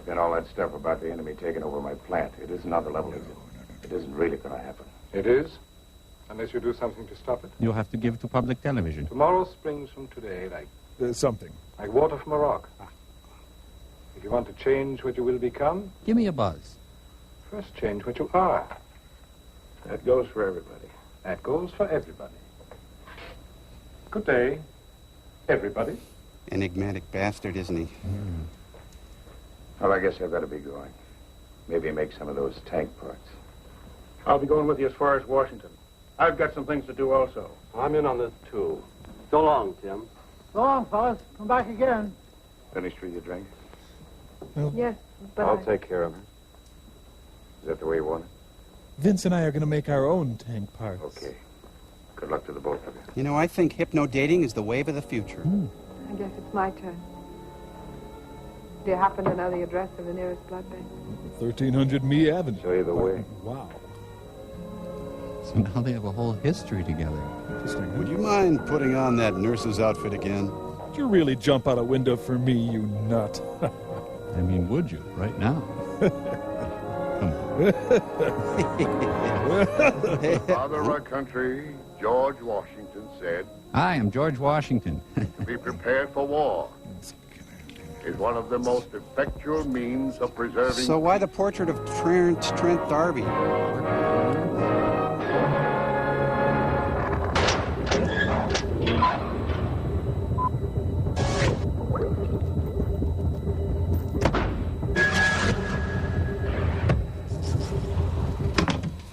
Then all that stuff about the enemy taking over my plant, it isn't on the level, is it? It isn't really going to happen. It is, unless you do something to stop it. You'll have to give it to public television. Tomorrow springs from today like Something. like water from a rock. If you want to change what you will become, Give me a buzz. first change what you are. That goes for everybody. That goes for everybody. Good day, everybody. Enigmatic bastard, isn't he? Well, I guess I better be going. Maybe make some of those tank parts. I'll be going with you as far as Washington. I've got some things to do also. I'm in on this, too. So long, Tim. So long, fellas. Come back again. Finished with your drink? Yes, but I'll take care of her. Is that the way you want it? Vince and I are going to make our own tank parts. Okay. Good luck to the both of you. You know, I think hypno-dating is the wave of the future. I guess it's my turn. Do you happen to know the address of the nearest blood bank? 1300 Me Avenue. Show you the way. Wow. So now they have a whole history together. Interesting. Would you mind putting on that nurse's outfit again? Would you really jump out a window for me, you nut? I mean, would you, right now? Father of our country, George Washington, said, I am George Washington. to be prepared for war is one of the most effectual means of preserving... So why the portrait of Trent D'Arby?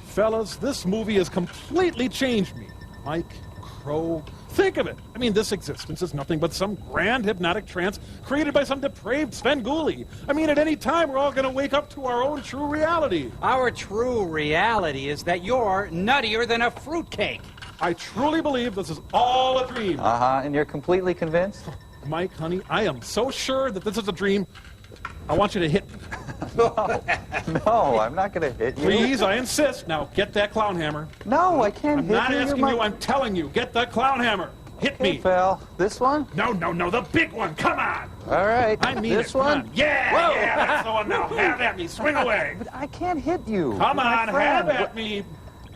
Fellas, this movie has completely changed me. Mike, Crow, think of it. I mean, this existence is nothing but some grand hypnotic trance created by some depraved Svengoolie. I mean, at any time, we're all going to wake up to our own true reality. Our true reality is that you're nuttier than a fruitcake. I truly believe this is all a dream. Uh-huh, and you're completely convinced? Mike, honey, I am so sure that this is a dream. I want you to hit me. No, I'm not going to hit you. Please, I insist. Now, get that clown hammer. No, I can't I'm hit not you. asking you, I'm telling you. Get that clown hammer. Hit me. Pal. This one? No, the big one. Come on. All right. I mean this it. Come one? on. Yeah, that's the one now. Have at me. Swing away. But I can't hit you. Come You're my on, friend. have at me.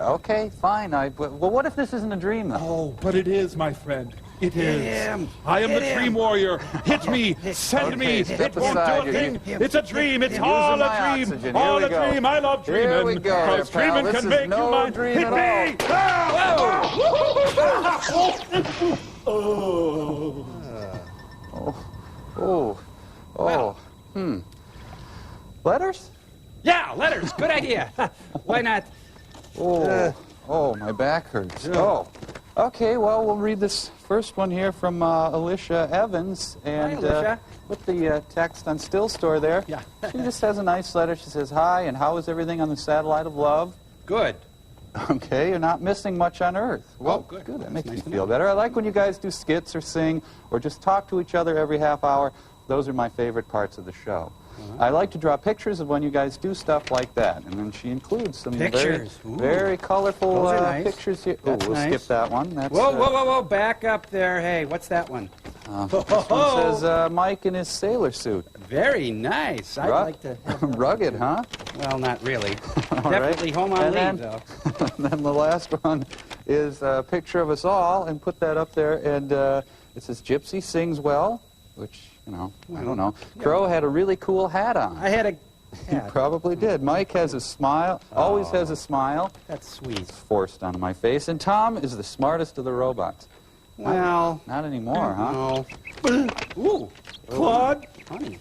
Okay, fine. Well, what if this isn't a dream, though? Oh, but it is, my friend. It is. him. I am Hit the him. Dream Warrior. Hit me. Send me. Step It won't aside. do a thing. You're- It's a dream. It's Using all my a dream. oxygen. All Here a we go. dream. I love dreaming. Here we go, Because pal. dreaming This can is make no you mine. dream Hit at me. Letters? Yeah, letters. Good idea. Why not? Oh, my back hurts. Oh. Okay, well, we'll read this first one here from Alicia Evans. And, Hi, Alicia. with the text on Still Store there. Yeah. She just has a nice letter. She says, hi, and how is everything on the satellite of love? Good. Okay, you're not missing much on Earth. Well, good. Good, that That's makes nice me to feel know. better. I like when you guys do skits or sing or just talk to each other every half hour. Those are my favorite parts of the show. I like to draw pictures of when you guys do stuff like that. And then she includes some Pictures. Ooh. very colorful Those are nice. pictures here. Oh, That's we'll nice. skip that one. That's, Whoa. Back up there. Hey, what's that one? This one says Mike in his sailor suit. Very nice. I'd like to have that. Rugged, huh? Well, not really. All Definitely right. home on And leave, though. And then the last one is a picture of us all, and put that up there. And it says, Gypsy sings well, which, you know, I don't know. Crow had a really cool hat on. I had a He probably did. Mike has a smile, always has a smile. That's sweet. It's forced onto my face. And Tom is the smartest of the robots. Well, not anymore, huh? No. Ooh, Claude,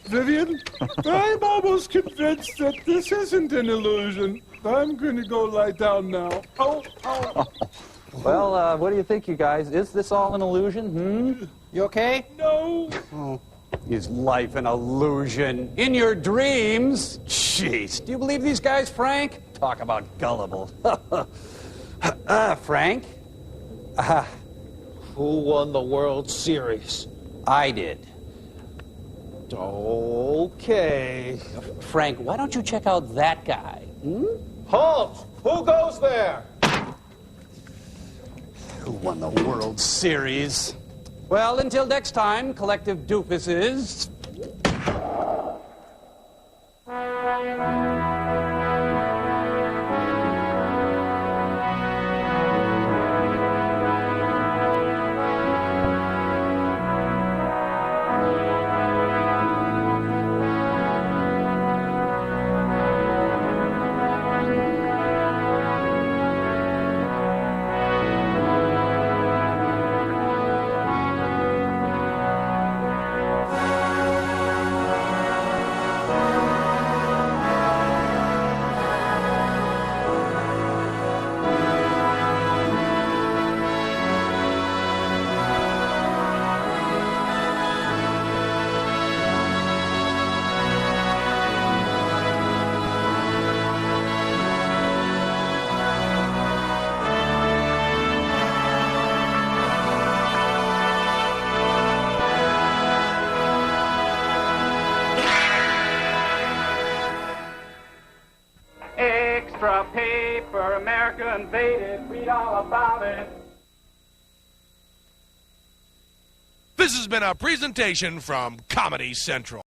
Vivian, I'm almost convinced that this isn't an illusion. I'm going to go lie down now. Oh. Well, what do you think, you guys? Is this all an illusion? You okay? No. Oh. Is life an illusion? In your dreams? Jeez. Do you believe these guys, Frank? Talk about gullible. Frank? Who won the World Series? I did. Okay. Frank, why don't you check out that guy? Halt! Who goes there? Who won the World Series? Well, until next time, collective doofuses. Extra paper, America invaded, read all about it. This has been a presentation from Comedy Central.